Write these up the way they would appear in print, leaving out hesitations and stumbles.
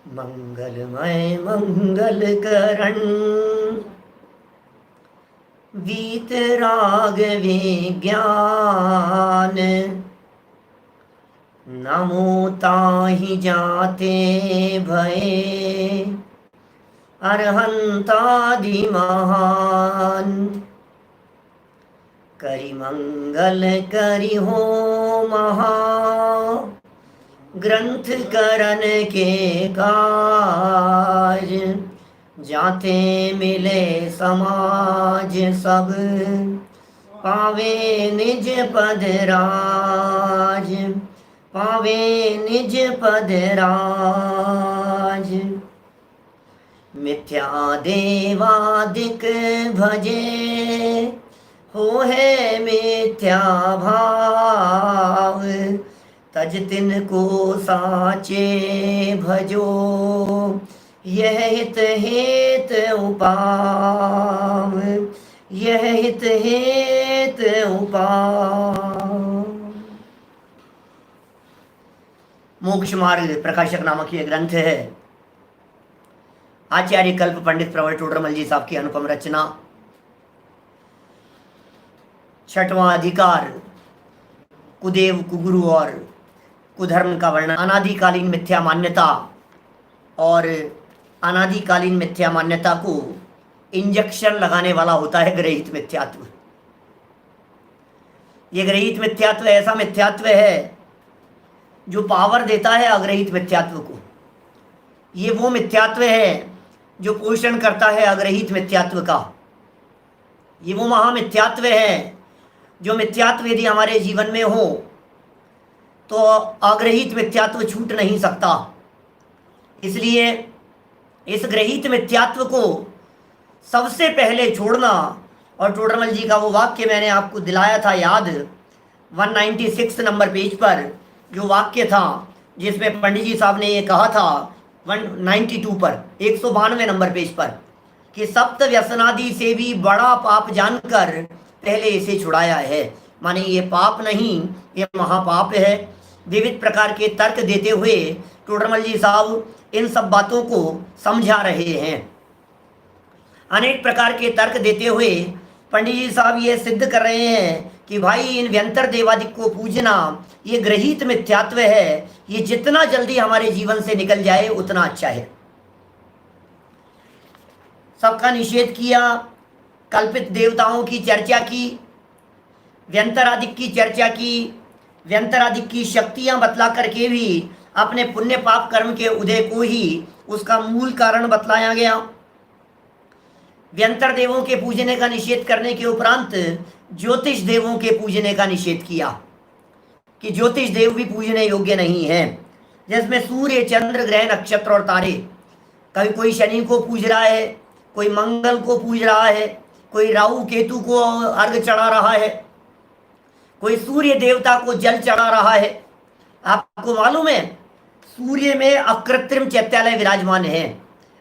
मंगलमय मंगल करण वीतराग विज्ञान। नमो ताहि जाते भये अरहंतादि महान। करि मंगल करि हो महा ग्रंथ करण के काज। जाते मिले समाज सब पावे निज पद राज। पावे निज पद राज। मिथ्या देवादिक भजे हो है मिथ्या भाव। तज तिन को साचे भजो यह हित हेत उपाव। यह हित हेत उपाव। मोक्ष मार्ग प्रकाशक नामक ये ग्रंथ है। आचार्य कल्प पंडित प्रवर टोडरमल जी साहब की अनुपम रचना। छठवां अधिकार कुदेव कुगुरु और कुधर्म का वर्णन। अनादिकालीन मिथ्या मान्यता और अनादिकालीन मिथ्या मान्यता को इंजेक्शन लगाने वाला होता है ग्रहित मिथ्यात्व। ये ग्रहित मिथ्यात्व ऐसा मिथ्यात्व है जो पावर देता है अग्रहित मिथ्यात्व को। ये वो मिथ्यात्व है जो पोषण करता है अग्रहित मिथ्यात्व का। ये वो महामिथ्यात्व है जो मिथ्यात्व यदि हमारे जीवन में हो तो अग्रहित मिथ्यात्व छूट नहीं सकता। इसलिए इस ग्रहित मिथ्यात्व को सबसे पहले छोड़ना। और टोडरमल जी का वो वाक्य मैंने आपको दिलाया था याद, 196 नंबर पेज पर जो वाक्य था जिसमें पंडित जी साहब ने ये कहा था 192 पर 192 नंबर पेज पर कि सप्त व्यसनादि से भी बड़ा पाप जानकर पहले इसे छुड़ाया है। माने ये पाप नहीं, ये महापाप है। विविध प्रकार के तर्क देते हुए टोडरमल जी साहब इन सब बातों को समझा रहे हैं। अनेक प्रकार के तर्क देते हुए पंडित जी साहब ये सिद्ध कर रहे हैं कि भाई इन व्यंतर देवादिक को पूजना ये ग्रहित मिथ्यात्व है। ये जितना जल्दी हमारे जीवन से निकल जाए उतना अच्छा है। सबका निषेध किया, कल्पित देवताओं की चर्चा की, व्यंतरादिक की चर्चा की, व्यंतरादिक की शक्तियां बतला करके भी अपने पुण्य पाप कर्म के उदय को ही उसका मूल कारण बतलाया गया। व्यंतर देवों के पूजने का निषेध करने के उपरांत ज्योतिष देवों के पूजने का निषेध किया कि ज्योतिष देव भी पूजने योग्य नहीं है, जिसमें सूर्य चंद्र ग्रह नक्षत्र और तारे। कभी कोई शनि को पूज रहा है, कोई मंगल को पूज रहा है, कोई राहु केतु को अर्घ चढ़ा रहा है, कोई सूर्य देवता को जल चढ़ा रहा है। आपको मालूम है सूर्य में अकृत्रिम चैत्यालय विराजमान है।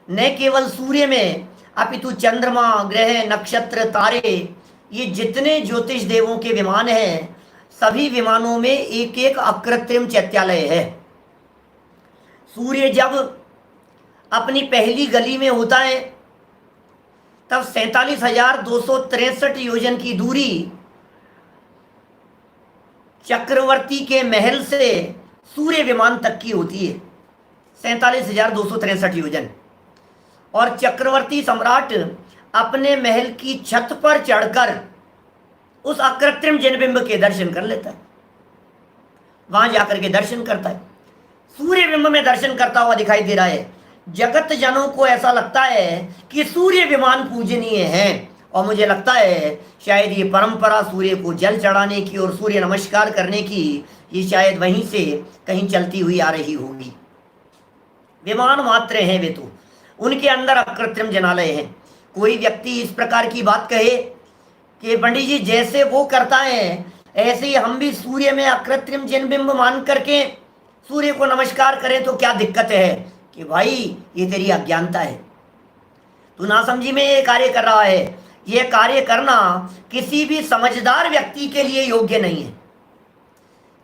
न केवल सूर्य में अपितु चंद्रमा ग्रह नक्षत्र तारे, ये जितने ज्योतिष देवों के विमान हैं सभी विमानों में एक एक अकृत्रिम चैत्यालय है। सूर्य जब अपनी पहली गली में होता है तब 47,263 योजन की दूरी चक्रवर्ती के महल से सूर्य विमान तक की होती है, 47,263 योजन। और चक्रवर्ती सम्राट अपने महल की छत पर चढ़कर उस अकृत्रिम जनबिंब के दर्शन कर लेता है। वहां जाकर के दर्शन करता है, सूर्य बिंब में दर्शन करता हुआ दिखाई दे रहा है। जगत जनों को ऐसा लगता है कि सूर्य विमान पूजनीय है और मुझे लगता है शायद ये परंपरा सूर्य को जल चढ़ाने की और सूर्य नमस्कार करने की ये शायद वहीं से कहीं चलती हुई आ रही होगी। विमान मात्र हैं वे, तो उनके अंदर अकृत्रिम जनालय है। कोई व्यक्ति इस प्रकार की बात कहे कि पंडित जी जैसे वो करता है ऐसे ही हम भी सूर्य में अकृत्रिम जनबिंब मान करके सूर्य को नमस्कार करें तो क्या दिक्कत है, कि भाई ये तेरी अज्ञानता है, तू नासमझी में ये कार्य कर रहा है। ये कार्य करना किसी भी समझदार व्यक्ति के लिए योग्य नहीं है,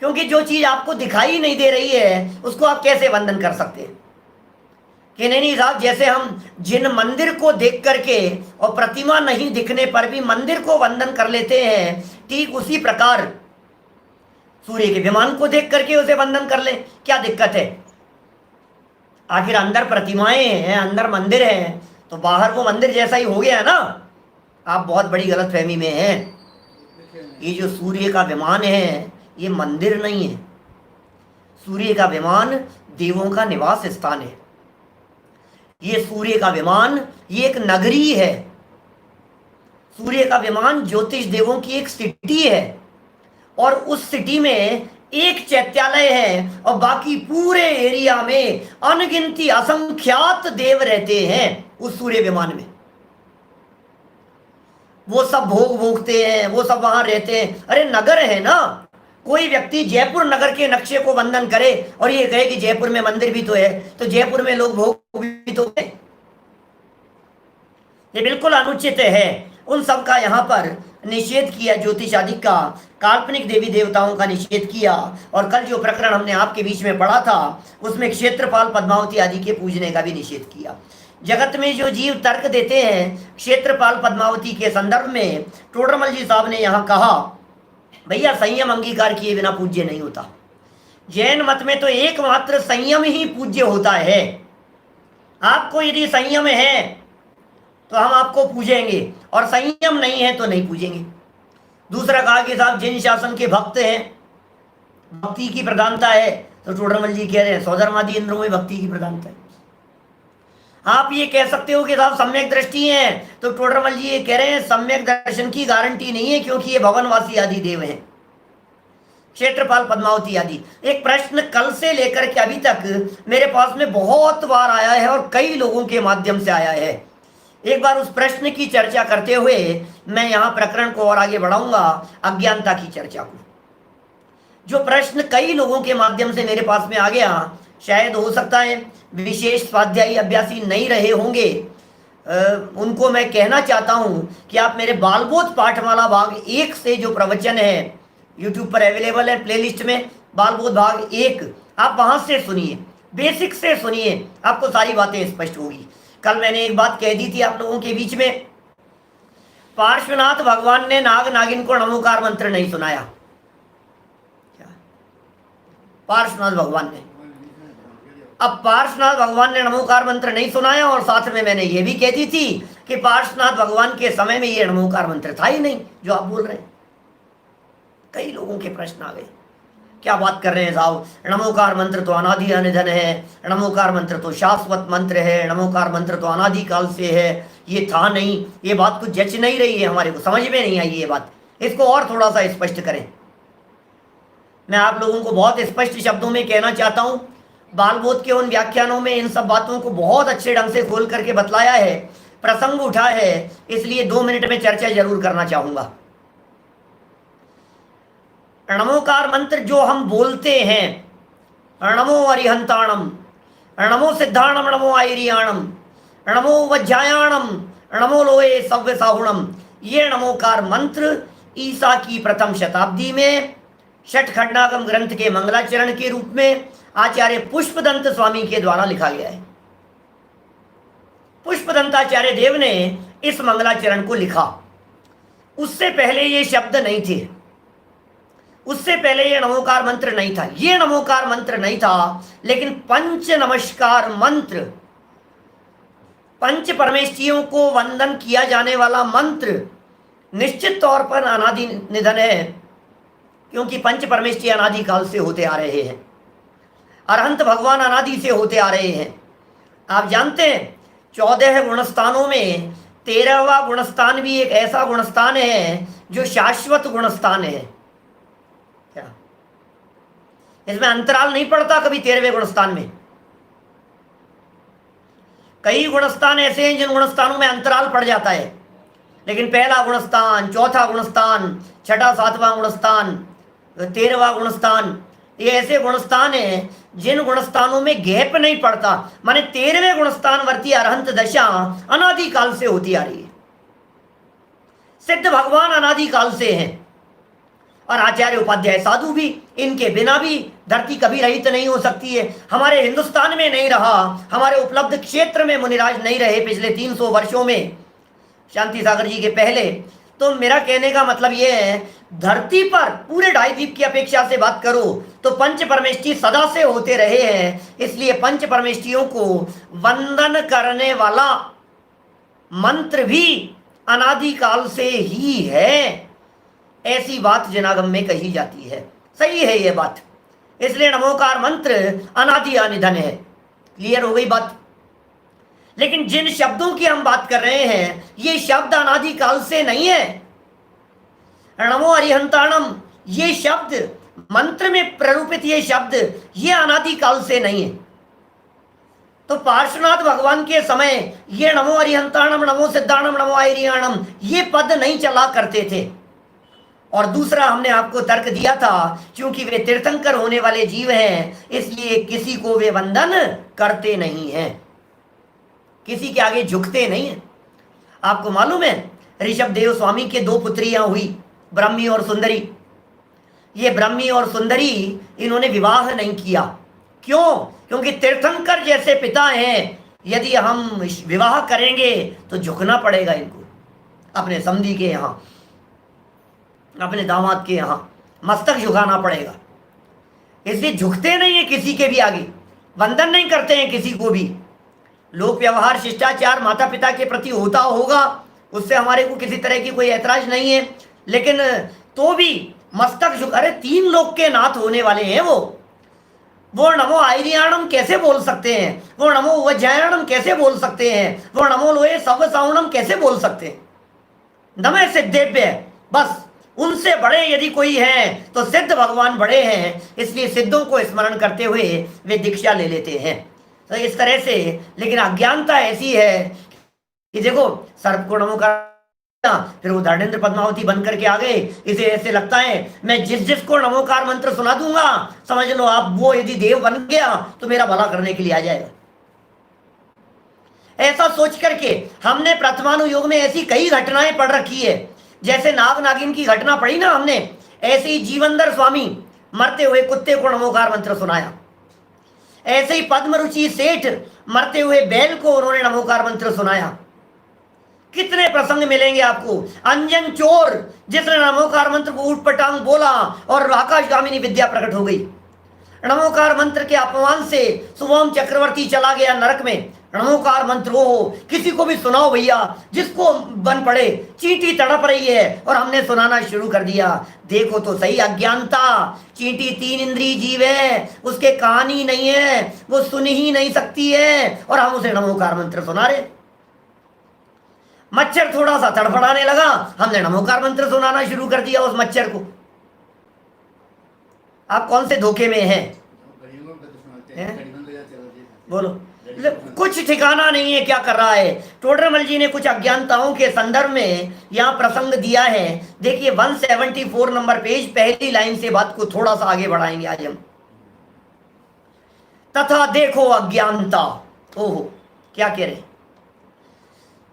क्योंकि जो चीज आपको दिखाई नहीं दे रही है उसको आप कैसे वंदन कर सकते हैं। कि नहीं साहब, जैसे हम जिन मंदिर को देख करके और प्रतिमा नहीं दिखने पर भी मंदिर को वंदन कर लेते हैं, ठीक उसी प्रकार सूर्य के विमान को देख करके उसे वंदन कर ले, क्या दिक्कत है? आखिर अंदर प्रतिमाएं हैं, अंदर मंदिर है, तो बाहर वो मंदिर जैसा ही हो गया ना। आप बहुत बड़ी गलतफहमी में हैं। ये जो सूर्य का विमान है ये मंदिर नहीं है। सूर्य का विमान देवों का निवास स्थान है। ये सूर्य का विमान ये एक नगरी है। सूर्य का विमान ज्योतिष देवों की एक सिटी है, और उस सिटी में एक चैत्यालय है और बाकी पूरे एरिया में अनगिनती असंख्यात देव रहते हैं उस सूर्य विमान में। वो सब भोग भोगते हैं, वो सब वहां रहते हैं। अरे नगर है ना। कोई व्यक्ति जयपुर नगर के नक्शे को वंदन करे और ये कहे कि जयपुर में मंदिर भी तो है, तो जयपुर में लोग भोग भी तो है। ये बिल्कुल अनुचित है। उन सब का यहाँ पर निषेध किया, ज्योतिष आदि का, काल्पनिक देवी देवताओं का निषेध किया। और कल जो प्रकरण हमने आपके बीच में पढ़ा था उसमें क्षेत्रपाल पद्मावती आदि के पूजने का भी निषेध किया। जगत में जो जीव तर्क देते हैं क्षेत्रपाल पद्मावती के संदर्भ में, टोडरमल जी साहब ने यहाँ कहा भैया संयम अंगीकार किए बिना पूज्य नहीं होता। जैन मत में तो एकमात्र संयम ही पूज्य होता है। आपको यदि संयम है तो हम आपको पूजेंगे, और संयम नहीं है तो नहीं पूजेंगे। दूसरा कहा कि साहब जिन शासन के भक्त हैं, भक्ति की प्रधानता है, तो टोडरमल जी कह रहे हैं सौधर्मादि इंद्रों में भक्ति की प्रधानता है। आप ये कह सकते हो कि साहब सम्यक दृष्टि है, तो टोडरमल जी ये कह रहे हैं सम्यक दर्शन की गारंटी नहीं है, क्योंकि ये भवनवासी आदि देव हैं, क्षेत्रपाल पद्मावती आदि। एक प्रश्न कल से लेकर के अभी तक मेरे पास में बहुत बार आया है और कई लोगों के माध्यम से आया है। एक बार उस प्रश्न की चर्चा करते हुए मैं यहाँ प्रकरण को और आगे बढ़ाऊंगा, अज्ञानता की चर्चा को। जो प्रश्न कई लोगों के माध्यम से मेरे पास में आ गया, शायद हो सकता है विशेष स्वाध्यायी अभ्यासी नहीं रहे होंगे, उनको मैं कहना चाहता हूं कि आप मेरे बालबोध पाठमाला भाग 1 से जो प्रवचन है यूट्यूब पर अवेलेबल है प्लेलिस्ट में, बालबोध भाग 1, आप वहां से सुनिए, बेसिक से सुनिए, आपको सारी बातें स्पष्ट होगी। कल मैंने एक बात कह दी थी आप लोगों के बीच में, पार्श्वनाथ भगवान ने नाग नागिन को नमोकार मंत्र नहीं सुनाया। क्या पार्श्वनाथ भगवान ने, अब पार्श्वनाथ भगवान ने नमोकार मंत्र नहीं सुनाया, और साथ में मैंने ये भी कह दी थी कि पार्श्वनाथ भगवान के समय में ये नमोकार मंत्र था ही नहीं जो आप बोल रहे हैं। कई लोगों के प्रश्न आ गए, क्या बात कर रहे हैं साहब, नमोकार मंत्र तो अनादि अनिधन है, नमोकार मंत्र तो शाश्वत मंत्र है, नमोकार मंत्र तो अनादि काल से है, ये था नहीं। ये बात कुछ जच नहीं रही है, हमारे को समझ में नहीं आई ये बात, इसको और थोड़ा सा स्पष्ट करें। मैं आप लोगों को बहुत स्पष्ट शब्दों में कहना चाहता हूं, बालबोध के उन व्याख्यानों में इन सब बातों को बहुत अच्छे ढंग से खोल करके बतलाया है, प्रसंग उठा है, इसलिए 2 मिनट में चर्चा जरूर करना चाहूंगा। नमोकार मंत्र जो हम बोलते हैं, नमो अरिहंताणम, नमो सिद्धाणम, नमो आयरियाणम, नमो वज्रायाणम, नमो लोए सव्य साहुणम, ये नमोकार मंत्र ईसा की प्रथम शताब्दी में षट खंडागम ग्रंथ के मंगलाचरण के रूप में आचार्य पुष्पदंत स्वामी के द्वारा लिखा गया है। पुष्पदंताचार्य देव ने इस मंगलाचरण को लिखा। उससे पहले ये शब्द नहीं थे, उससे पहले ये नमोकार मंत्र नहीं था, ये नमोकार मंत्र नहीं था, लेकिन पंच नमस्कार मंत्र, पंच परमेष्ठियों को वंदन किया जाने वाला मंत्र निश्चित तौर पर अनादि निधन है, क्योंकि पंच परमेष्ठी अनादि काल से होते आ रहे हैं, अरहंत भगवान अनादि से होते आ रहे हैं। आप जानते हैं 14 गुणस्थानों में 13वां गुणस्थान भी एक ऐसा गुणस्थान है जो शाश्वत गुणस्थान है। क्या इसमें अंतराल नहीं पड़ता कभी 13वें गुणस्थान में? कई गुणस्थान ऐसे हैं जिन गुणस्थानों में अंतराल पड़ जाता है, लेकिन पहला गुणस्थान, चौथा गुणस्थान, छठा सातवां गुणस्थान, 13वां गुणस्थान, ये ऐसे गुणस्थान हैं जिन गुणस्थानों में गैप नहीं पड़ता। माने 13वें गुणस्थान वर्ती अरहंत दशा अनादि काल से होती आ रही है। सिद्ध भगवान अनादि काल से हैं, और आचार्य उपाध्याय साधु भी, इनके बिना भी धरती कभी रहित नहीं हो सकती है। हमारे हिंदुस्तान में नहीं रहा, हमारे उपलब्ध क्षेत्र में मुनिराज नहीं रहे पिछले 300 वर्षों में, शांति सागर जी के पहले। तो मेरा कहने का मतलब ये है, धरती पर पूरे ढाईद्वीप की अपेक्षा से बात करो तो पंच परमेष्ठी सदा से होते रहे हैं, इसलिए पंच परमेष्ठियों को वंदन करने वाला मंत्र भी अनादिकाल से ही है, ऐसी बात जनागम में कही जाती है। सही है ये बात, इसलिए नमोकार मंत्र अनादि अनिधन है। क्लियर हो गई बात। लेकिन जिन शब्दों की हम बात कर रहे हैं, ये शब्द अनादिकाल से नहीं है। नमो अरिहंताणम, ये शब्द मंत्र में प्ररूपित ये शब्द, ये अनादिकाल से नहीं है। तो पार्श्वनाथ भगवान के समय ये नमो अरिहंताणम, नमो सिद्धाणम, नमो आयरियाणम, ये पद नहीं चला करते थे। और दूसरा हमने आपको तर्क दिया था, क्योंकि वे तीर्थंकर होने वाले जीव हैं, इसलिए किसी को वे वंदन करते नहीं हैं, किसी के आगे झुकते नहीं हैं। आपको मालूम है, ऋषभ देव स्वामी के 2 पुत्रियां हुई, ब्रह्मी और सुंदरी। ये ब्रह्मी और सुंदरी इन्होंने विवाह नहीं किया। क्यों? क्योंकि तीर्थंकर जैसे पिता हैं, यदि हम विवाह करेंगे तो झुकना पड़ेगा इनको, अपने समधी के यहाँ, अपने दामाद के यहाँ मस्तक झुकाना पड़ेगा। इसलिए झुकते नहीं है किसी के भी आगे, वंदन नहीं करते हैं किसी को भी। लोक व्यवहार शिष्टाचार माता पिता के प्रति होता होगा, उससे हमारे को किसी तरह की कोई ऐतराज नहीं है, लेकिन तो भी मस्तक झुका। अरे 3 लोक के नाथ होने वाले हैं वो नमो आयरियाणम कैसे बोल सकते हैं, वो नमो वज्रायणम कैसे बोल सकते हैं, वो नमो लोहे सव सावणम कैसे बोल सकते हैं। नमः सिद्धेभ्य, बस उनसे बड़े यदि कोई है तो सिद्ध भगवान बड़े हैं, इसलिए सिद्धों को स्मरण करते हुए वे दीक्षा ले लेते हैं। तो इस तरह से, लेकिन अज्ञानता ऐसी है कि देखो सर्प को नमोकार, फिर वो धर्मेंद्र पद्मावती बन करके आ गए। इसे ऐसे लगता है मैं जिस जिसको नमोकार मंत्र सुना दूंगा, समझ लो आप वो यदि देव बन गया तो मेरा भला करने के लिए आ जाएगा। ऐसा सोच करके हमने प्रथमानुयोग में ऐसी कई घटनाएं पढ़ रखी है। जैसे नाग नागिन की घटना पढ़ी ना हमने, ऐसे ही जीवंदर स्वामी मरते हुए कुत्ते को नमोकार मंत्र सुनाया। ऐसे ही पद्मरुचि सेठ मरते हुए बैल को उन्होंने नमोकार मंत्र सुनाया। कितने प्रसंग मिलेंगे आपको। अंजन चोर जिसने नमोकार मंत्र को ऊट पटांग बोला और आकाशगामिनी विद्या प्रकट हो गई। नमोकार मंत्र के अपमान से सुवम चक्रवर्ती चला गया नरक में। नमोकार मंत्र हो किसी को भी सुनाओ भैया, जिसको बन पड़े। चींटी तड़प रही है और हमने सुनाना शुरू कर दिया। देखो तो सही अज्ञानता। चींटी 3 इंद्रिय जीव है, उसके कहानी नहीं है, वो सुन ही नहीं सकती है और हम उसे नमोकार मंत्र सुना रहे। मच्छर थोड़ा सा तड़फड़ाने लगा, हमने नमोकार मंत्र सुनाना शुरू कर दिया उस मच्छर को। आप कौन से धोखे में हैं? बोलो, कुछ ठिकाना नहीं है क्या कर रहा है। टोडरमल जी ने कुछ अज्ञानताओं के संदर्भ में यहाँ प्रसंग दिया है। देखिए 174 नंबर पेज, पहली लाइन से बात को थोड़ा सा आगे बढ़ाएंगे आज हम। तथा देखो अज्ञानता, ओहो क्या कह रहे,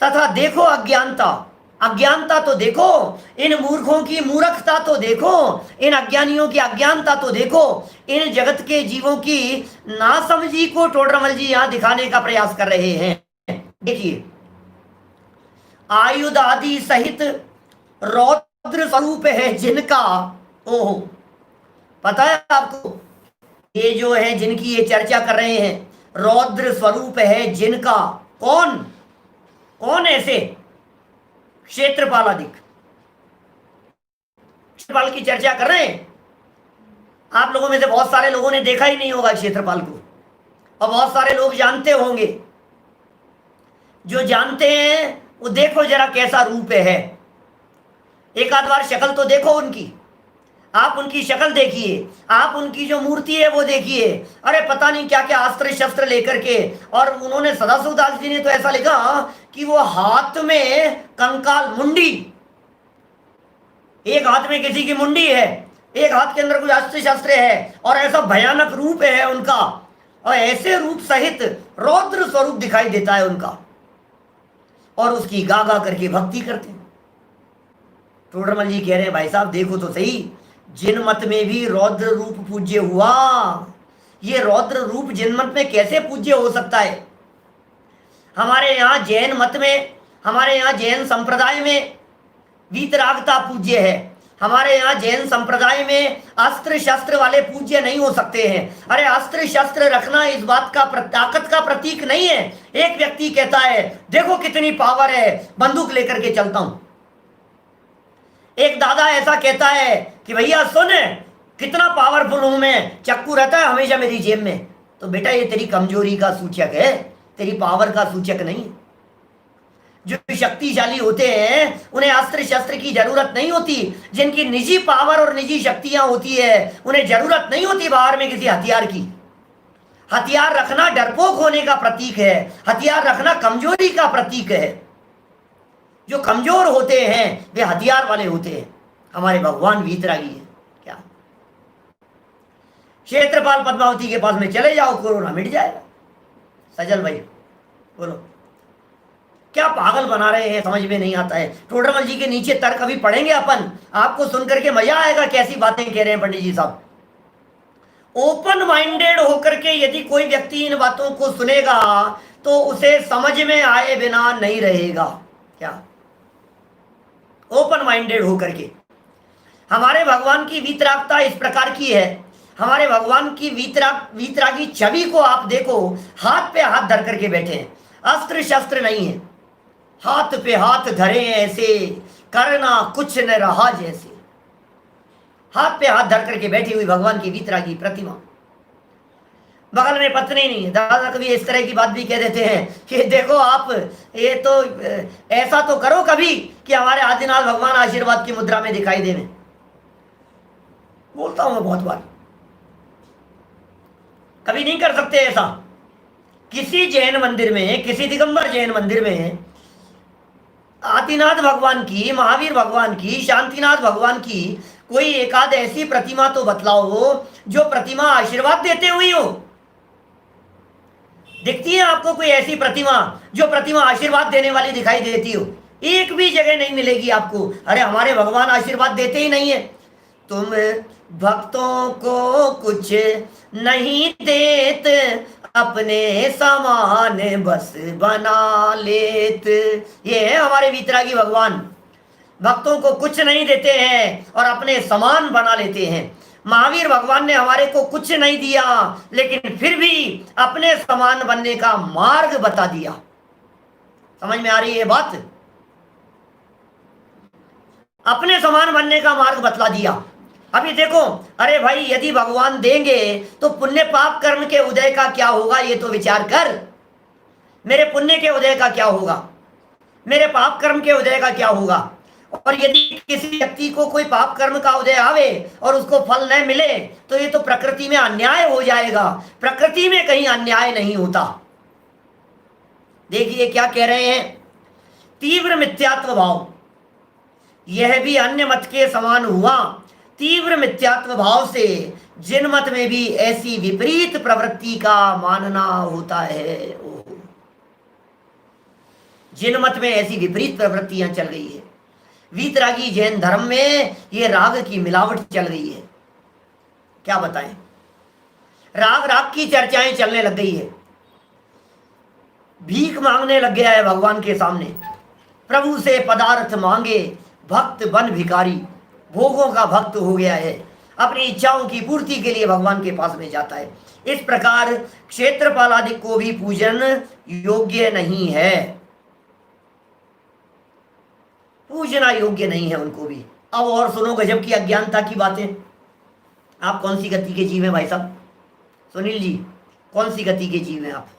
तथा देखो अज्ञानता। अज्ञानता तो देखो, इन मूर्खों की मूर्खता तो देखो, इन अज्ञानियों की अज्ञानता तो देखो, इन जगत के जीवों की नासमझी को टोडरमल जी यहां दिखाने का प्रयास कर रहे हैं। देखिए, आयुध आदि सहित रौद्र स्वरूप है जिनका, ओहो पता है आपको, ये जो है जिनकी ये चर्चा कर रहे हैं, रौद्र स्वरूप है जिनका। कौन कौन ऐसे? क्षेत्रपालादिक, क्षेत्रपाल की चर्चा कर रहे हैं। आप लोगों में से बहुत सारे लोगों ने देखा ही नहीं होगा क्षेत्रपाल को, और बहुत सारे लोग जानते होंगे। जो जानते हैं वो देखो जरा कैसा रूप है। एक आध बार शक्ल तो देखो उनकी, आप उनकी शक्ल देखिए, आप उनकी जो मूर्ति है वो देखिए। अरे पता नहीं क्या क्या अस्त्र शस्त्र लेकर के, और उन्होंने सदाशिवदास जी ने तो ऐसा लिखा कि वो हाथ में कंकाल मुंडी, एक हाथ में किसी की मुंडी है, एक हाथ के अंदर कोई अस्त्र शस्त्र है, और ऐसा भयानक रूप है उनका, और ऐसे रूप सहित रौद्र स्वरूप दिखाई देता है उनका, और उसकी गा गा करके भक्ति करते हैं। टोडरमल जी कह रहे हैं भाई साहब देखो तो सही, जिनमत में भी रौद्र रूप पूज्य हुआ। ये रौद्र रूप जिनमत में कैसे पूज्य हो सकता है? हमारे यहाँ जैन मत में, हमारे यहाँ जैन संप्रदाय में वीतरागता पूज्य है। हमारे यहाँ जैन संप्रदाय में अस्त्र शस्त्र वाले पूज्य नहीं हो सकते हैं। अरे अस्त्र शस्त्र रखना इस बात का ताकत का प्रतीक नहीं है। एक व्यक्ति कहता है देखो कितनी पावर है, बंदूक लेकर के चलता हूं। एक दादा ऐसा कहता है कि भैया सुन कितना पावरफुल हूं मैं, चक्कू रहता है हमेशा मेरी जेब में। तो बेटा ये तेरी कमजोरी का सूचक है, तेरी पावर का सूचक नहीं। जो शक्तिशाली होते हैं उन्हें अस्त्र शस्त्र की जरूरत नहीं होती। जिनकी निजी पावर और निजी शक्तियां होती है उन्हें जरूरत नहीं होती बाहर में किसी हथियार की। हथियार रखना डरपोक होने का प्रतीक है, हथियार रखना कमजोरी का प्रतीक है। जो कमजोर होते हैं वे हथियार वाले होते हैं। हमारे भगवान वीतरागी है। क्या क्षेत्रपाल पद्मावती के पास में चले जाओ, कोरोना मिट जाएगा। सजल भाई बोलो, क्या पागल बना रहे हैं, समझ में नहीं आता है। टोडरमल जी के नीचे तर्क अभी पढ़ेंगे अपन, आपको सुनकर के मजा आएगा कैसी बातें कह रहे हैं पंडित जी साहब। ओपन माइंडेड होकर के यदि कोई व्यक्ति इन बातों को सुनेगा तो उसे समझ में आए बिना नहीं रहेगा। क्या ओपन माइंडेड होकर के। हमारे भगवान की वीतरागता इस प्रकार की है। हमारे भगवान की वीतरागी छवि को आप देखो, हाथ पे हाथ धर करके बैठे हैं, अस्त्र शस्त्र नहीं है, हाथ पे हाथ धरे ऐसे करना कुछ न रहा जैसे। हाथ पे हाथ धर करके बैठी हुई भगवान की वीतरागी प्रतिमा, बगल में पत्नी नहीं है। दादा कभी इस तरह की बात भी कह देते हैं कि देखो आप ये तो ऐसा तो करो कभी कि हमारे आदिनाथ भगवान आशीर्वाद की मुद्रा में दिखाई देवे। बोलता हूं मैं बहुत बार, कभी नहीं कर सकते ऐसा। किसी जैन मंदिर में, किसी दिगंबर जैन मंदिर में आदिनाथ भगवान की, महावीर भगवान की, शांतिनाथ भगवान की कोई एकाध ऐसी प्रतिमा तो बतलाओ जो प्रतिमा आशीर्वाद देते हुई हो। दिखती है आपको कोई ऐसी प्रतिमा जो प्रतिमा आशीर्वाद देने वाली दिखाई देती हो? एक भी जगह नहीं मिलेगी आपको। अरे हमारे भगवान आशीर्वाद देते ही नहीं है। तुम भक्तों को कुछ नहीं देत, अपने समान बस बना लेत। ये है हमारे वीतरागी भगवान, भक्तों को कुछ नहीं देते हैं और अपने समान बना लेते हैं। महावीर भगवान ने हमारे को कुछ नहीं दिया लेकिन फिर भी अपने समान बनने का मार्ग बता दिया। समझ में आ रही है बात? अपने समान बनने का मार्ग बतला दिया। अभी देखो, अरे भाई यदि भगवान देंगे तो पुण्य पाप कर्म के उदय का क्या होगा ये तो विचार कर। मेरे पुण्य के उदय का क्या होगा, मेरे पाप कर्म के उदय का क्या होगा? और यदि किसी व्यक्ति को कोई पाप कर्म का उदय आवे और उसको फल न मिले तो ये तो प्रकृति में अन्याय हो जाएगा। प्रकृति में कहीं अन्याय नहीं होता। देखिए क्या कह रहे हैं, तीव्र मिथ्यात्व भाव, यह भी अन्य मत के समान हुआ। तीव्र मिथ्यात्व भाव से जिन मत में भी ऐसी विपरीत प्रवृत्ति का मानना होता है। जिन मत में ऐसी विपरीत प्रवृत्तियां चल गई है। वीतरागी जैन धर्म में ये राग की मिलावट चल गई है। क्या बताएं, राग राग की चर्चाएं चलने लग गई है। भीख मांगने लग गया है भगवान के सामने। प्रभु से पदार्थ मांगे भक्त बन भिखारी, भोगों का भक्त हो गया है। अपनी इच्छाओं की पूर्ति के लिए भगवान के पास में जाता है। इस प्रकार क्षेत्रपाल आदि को भी पूजन योग्य नहीं है, पूजना योग्य नहीं है उनको भी। अब और सुनो गजब की अज्ञानता की बातें। आप कौन सी गति के जीव हैं भाई साहब? सुनील जी, कौन सी गति के जीव हैं आप?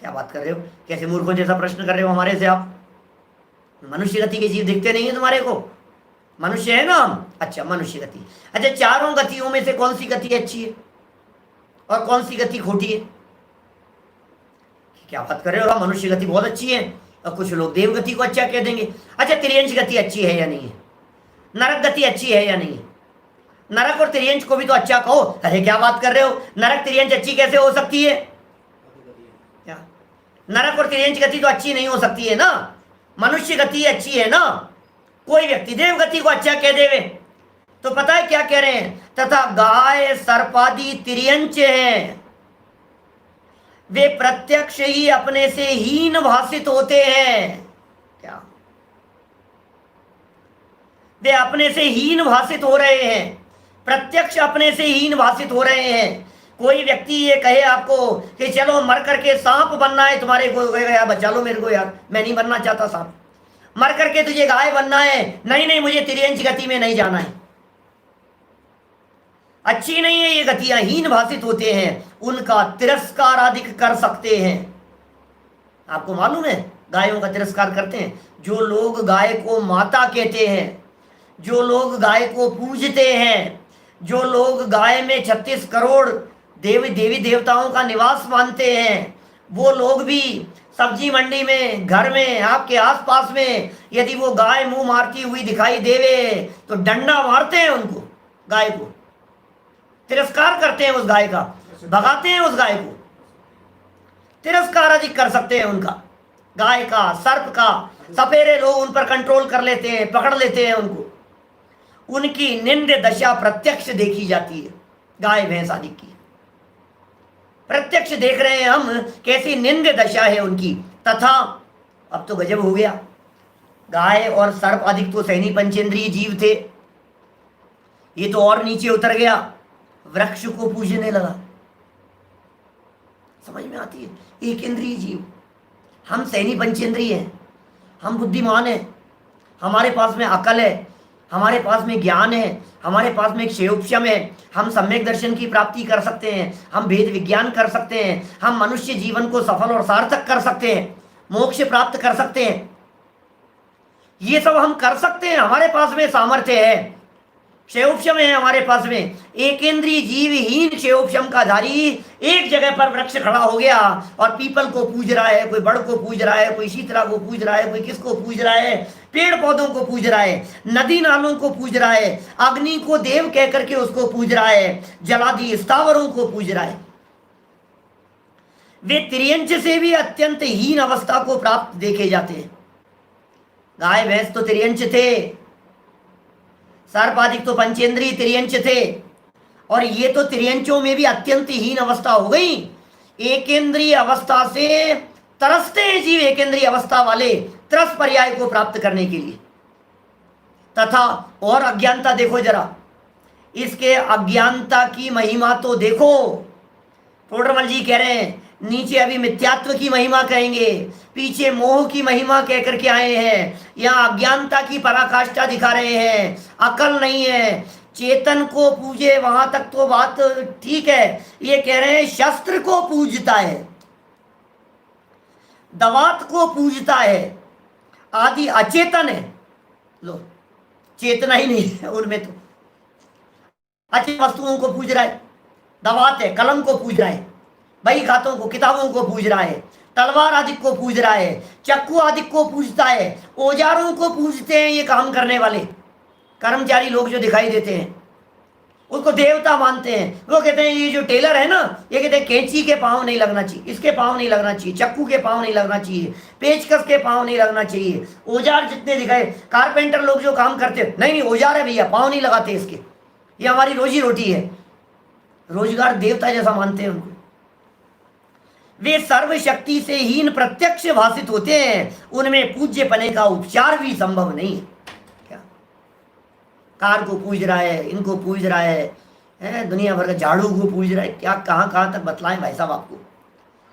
क्या बात कर रहे हो, कैसे मूर्खों जैसा प्रश्न कर रहे हो हमारे से आप? मनुष्य गति के जीव दिखते नहीं है तुम्हारे को? मनुष्य है ना हम? अच्छा, मनुष्य गति। अच्छा, चारों गतियों में से कौन सी गति अच्छी है और कौन सी गति खोटी है? क्या बात कर रहे हो? मनुष्य गति बहुत अच्छी है और कुछ लोग देव गति को अच्छा कह देंगे। अच्छा, त्रियंश गति अच्छी है या नहीं है? नरक गति अच्छी है या नहीं है? नरक और त्रियंश को भी तो अच्छा कहो। अरे क्या बात कर रहे हो, नरक त्रियंश अच्छी कैसे हो सकती है? क्या नरक और त्रियंश गति तो अच्छी नहीं हो सकती है ना? मनुष्य गति अच्छी है ना? कोई व्यक्ति देव गति को अच्छा कह देवे, तो पता है क्या कह रहे हैं, तथा गाय सर्पादि तिर्यंच हैं, वे प्रत्यक्ष ही अपने से हीन भाषित होते हैं। क्या वे अपने से हीन भाषित हो रहे हैं, प्रत्यक्ष अपने से हीन भाषित हो रहे हैं। कोई व्यक्ति ये कहे आपको कि चलो मर करके सांप बनना है तुम्हारे को, यार बचा लो मेरे को, यार मैं नहीं बनना चाहता सांप। मर करके तुझे गाय बनना है, नहीं नहीं मुझे तिर्यंच गति में नहीं जाना है, अच्छी नहीं है ये गतियां, हीन भाषित होते हैं, उनका तिरस्कार अधिक कर सकते हैं। आपको मालूम है गायों का तिरस्कार करते हैं जो लोग गाय को माता कहते हैं, जो लोग गाय को पूजते हैं, जो लोग गाय में 36 करोड़ देवी देवताओं का निवास मानते हैं, वो लोग भी सब्जी मंडी में, घर में, आपके आसपास में यदि वो गाय मुंह मारती हुई दिखाई देवे तो डंडा मारते हैं उनको, गाय को तिरस्कार करते हैं, उस गाय का भगाते हैं, उस गाय को तिरस्कार अधिक कर सकते हैं उनका, गाय का, सर्प का। सपेरे लोग उन पर कंट्रोल कर लेते हैं, पकड़ लेते हैं उनको, उनकी निंद दशा प्रत्यक्ष देखी जाती है। गाय भैंस आदि की प्रत्यक्ष देख रहे हैं हम कैसी निंद दशा है उनकी। तथा अब तो गजब हो गया, गाय और सर्प आदि तो सहनी पंचेंद्रिय जीव थे, ये तो और नीचे उतर गया, वृक्ष को पूजने लगा। समझ में आती है, एक इंद्रिय जीव, हम सहनी पंचेंद्रिय हैं, हम बुद्धिमान हैं, हमारे पास में अकल है, हमारे पास में ज्ञान है, हमारे पास में एक क्षेयोपशम है, हम सम्यक दर्शन की प्राप्ति कर सकते हैं, हम भेद विज्ञान कर सकते हैं, हम मनुष्य जीवन को सफल और सार्थक कर सकते हैं, मोक्ष प्राप्त कर सकते हैं, ये सब हम कर सकते हैं, हमारे पास में सामर्थ्य है, क्षेयोपशम है हमारे पास में। एक इंद्रिय जीवहीन क्षेयोपशम का धारी एक जगह पर वृक्ष खड़ा हो गया और पीपल को पूज रहा है, कोई बड़ को पूज रहा है, कोई शीतला को पूज रहा है, कोई किसको पूज रहा है, पेड़ पौधों को पूज रहा है, नदी नालों को पूज रहा है, अग्नि को देव कह करके उसको पूज रहा है, जलादि स्थावरों को पूज रहा है। वे तिर्यंच से भी अत्यंत हीन अवस्था को प्राप्त देखे जाते हैं। गाय भैंस तो तिर्यंच थे, सर्पादिक तो पंचेंद्रिय तिर्यंच थे, और ये तो तिर्यंचों में भी अत्यंत हीन अवस्था हो गई। एकेंद्रीय अवस्था से तरसते हैं जीव, एकेंद्रीय अवस्था वाले त्रस पर्याय को प्राप्त करने के लिए। तथा और अज्ञानता देखो जरा, इसके अज्ञानता की महिमा तो देखो। टोडरमल जी कह रहे हैं नीचे अभी मिथ्यात्व की महिमा कहेंगे, पीछे मोह की महिमा कह करके आए हैं, यहाँ अज्ञानता की पराकाष्ठा दिखा रहे हैं, अकल नहीं है, चेतन को पूजे वहां तक तो बात ठीक है, ये कह रहे हैं शस्त्र को पूजता है, दवात को पूजता है, आदि अचेतन है। लो चेतना ही नहीं है उनमें, तो अच्छी वस्तुओं को पूज रहा है, दवात है, कलम को पूज रहा है, बही खातों को, किताबों को पूज रहा है, तलवार आदि को पूज रहा है, चक्कू आदि को पूजता है, औजारों को पूजते हैं ये काम करने वाले कर्मचारी लोग जो दिखाई देते हैं, उसको देवता मानते हैं। वो कहते हैं ये जो टेलर है ना, ये कहते हैं कैंची के पाँव नहीं लगना चाहिए, इसके पाँव नहीं लगना चाहिए, चक्कू के पाँव नहीं लगना चाहिए, पेचकस के पाँव नहीं लगना चाहिए, औजार जितने दिखाए, कारपेंटर लोग जो काम करते नहीं औजार है भैया, पाँव नहीं लगाते इसके, ये हमारी रोजी रोटी है, रोजगार देवता जैसा मानते हैं उनको। वे सर्वशक्ति से हीन प्रत्यक्ष भाषित होते हैं, उनमें पूज्य पने का उपचार भी संभव नहीं है। क्या कार को पूज रहा है, इनको पूज रहा है, दुनिया भर का झाड़ू को पूज रहा है, क्या कहाँ कहाँ तक बतलाएं भाई साहब आपको,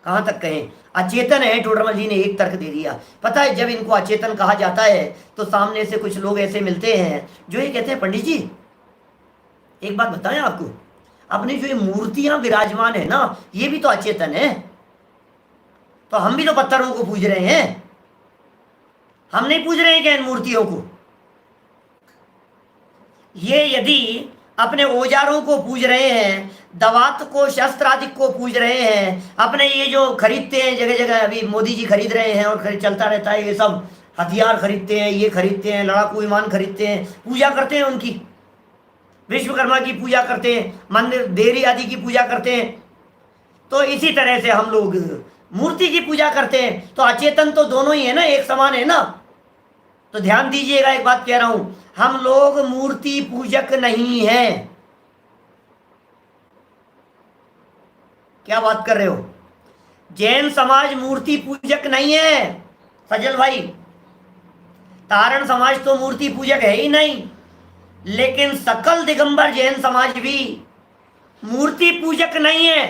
कहाँ तक कहें। अचेतन है, टोडरमल जी ने एक तर्क दे दिया। पता है जब इनको अचेतन कहा जाता है तो सामने से कुछ लोग ऐसे मिलते हैं जो ये कहते हैं पंडित जी एक बात बताएं आपको, अपनी जो ये मूर्तियां विराजमान है ना, ये भी तो अचेतन है, तो हम भी तो पत्थरों को पूज रहे हैं, हम नहीं पूज रहे हैं क्या इन मूर्तियों को? ये यदि अपने औजारों को पूज रहे हैं, दवात को, शस्त्र आदि को पूज रहे हैं, अपने ये जो खरीदते हैं जगह जगह, अभी मोदी जी खरीद रहे हैं और चलता रहता है, ये सब हथियार खरीदते हैं, ये खरीदते हैं, लड़ाकू विमान खरीदते हैं, पूजा करते हैं उनकी, विश्वकर्मा की पूजा करते हैं, मंदिर देवी आदि की पूजा करते हैं। तो इसी तरह से हम लोग मूर्ति की पूजा करते हैं, तो अचेतन तो दोनों ही है ना, एक समान है ना। तो ध्यान दीजिएगा, एक बात कह रहा हूं, हम लोग मूर्ति पूजक नहीं हैं। क्या बात कर रहे हो? जैन समाज मूर्ति पूजक नहीं है सजल भाई। तारण समाज तो मूर्ति पूजक है ही नहीं, लेकिन सकल दिगंबर जैन समाज भी मूर्ति पूजक नहीं है।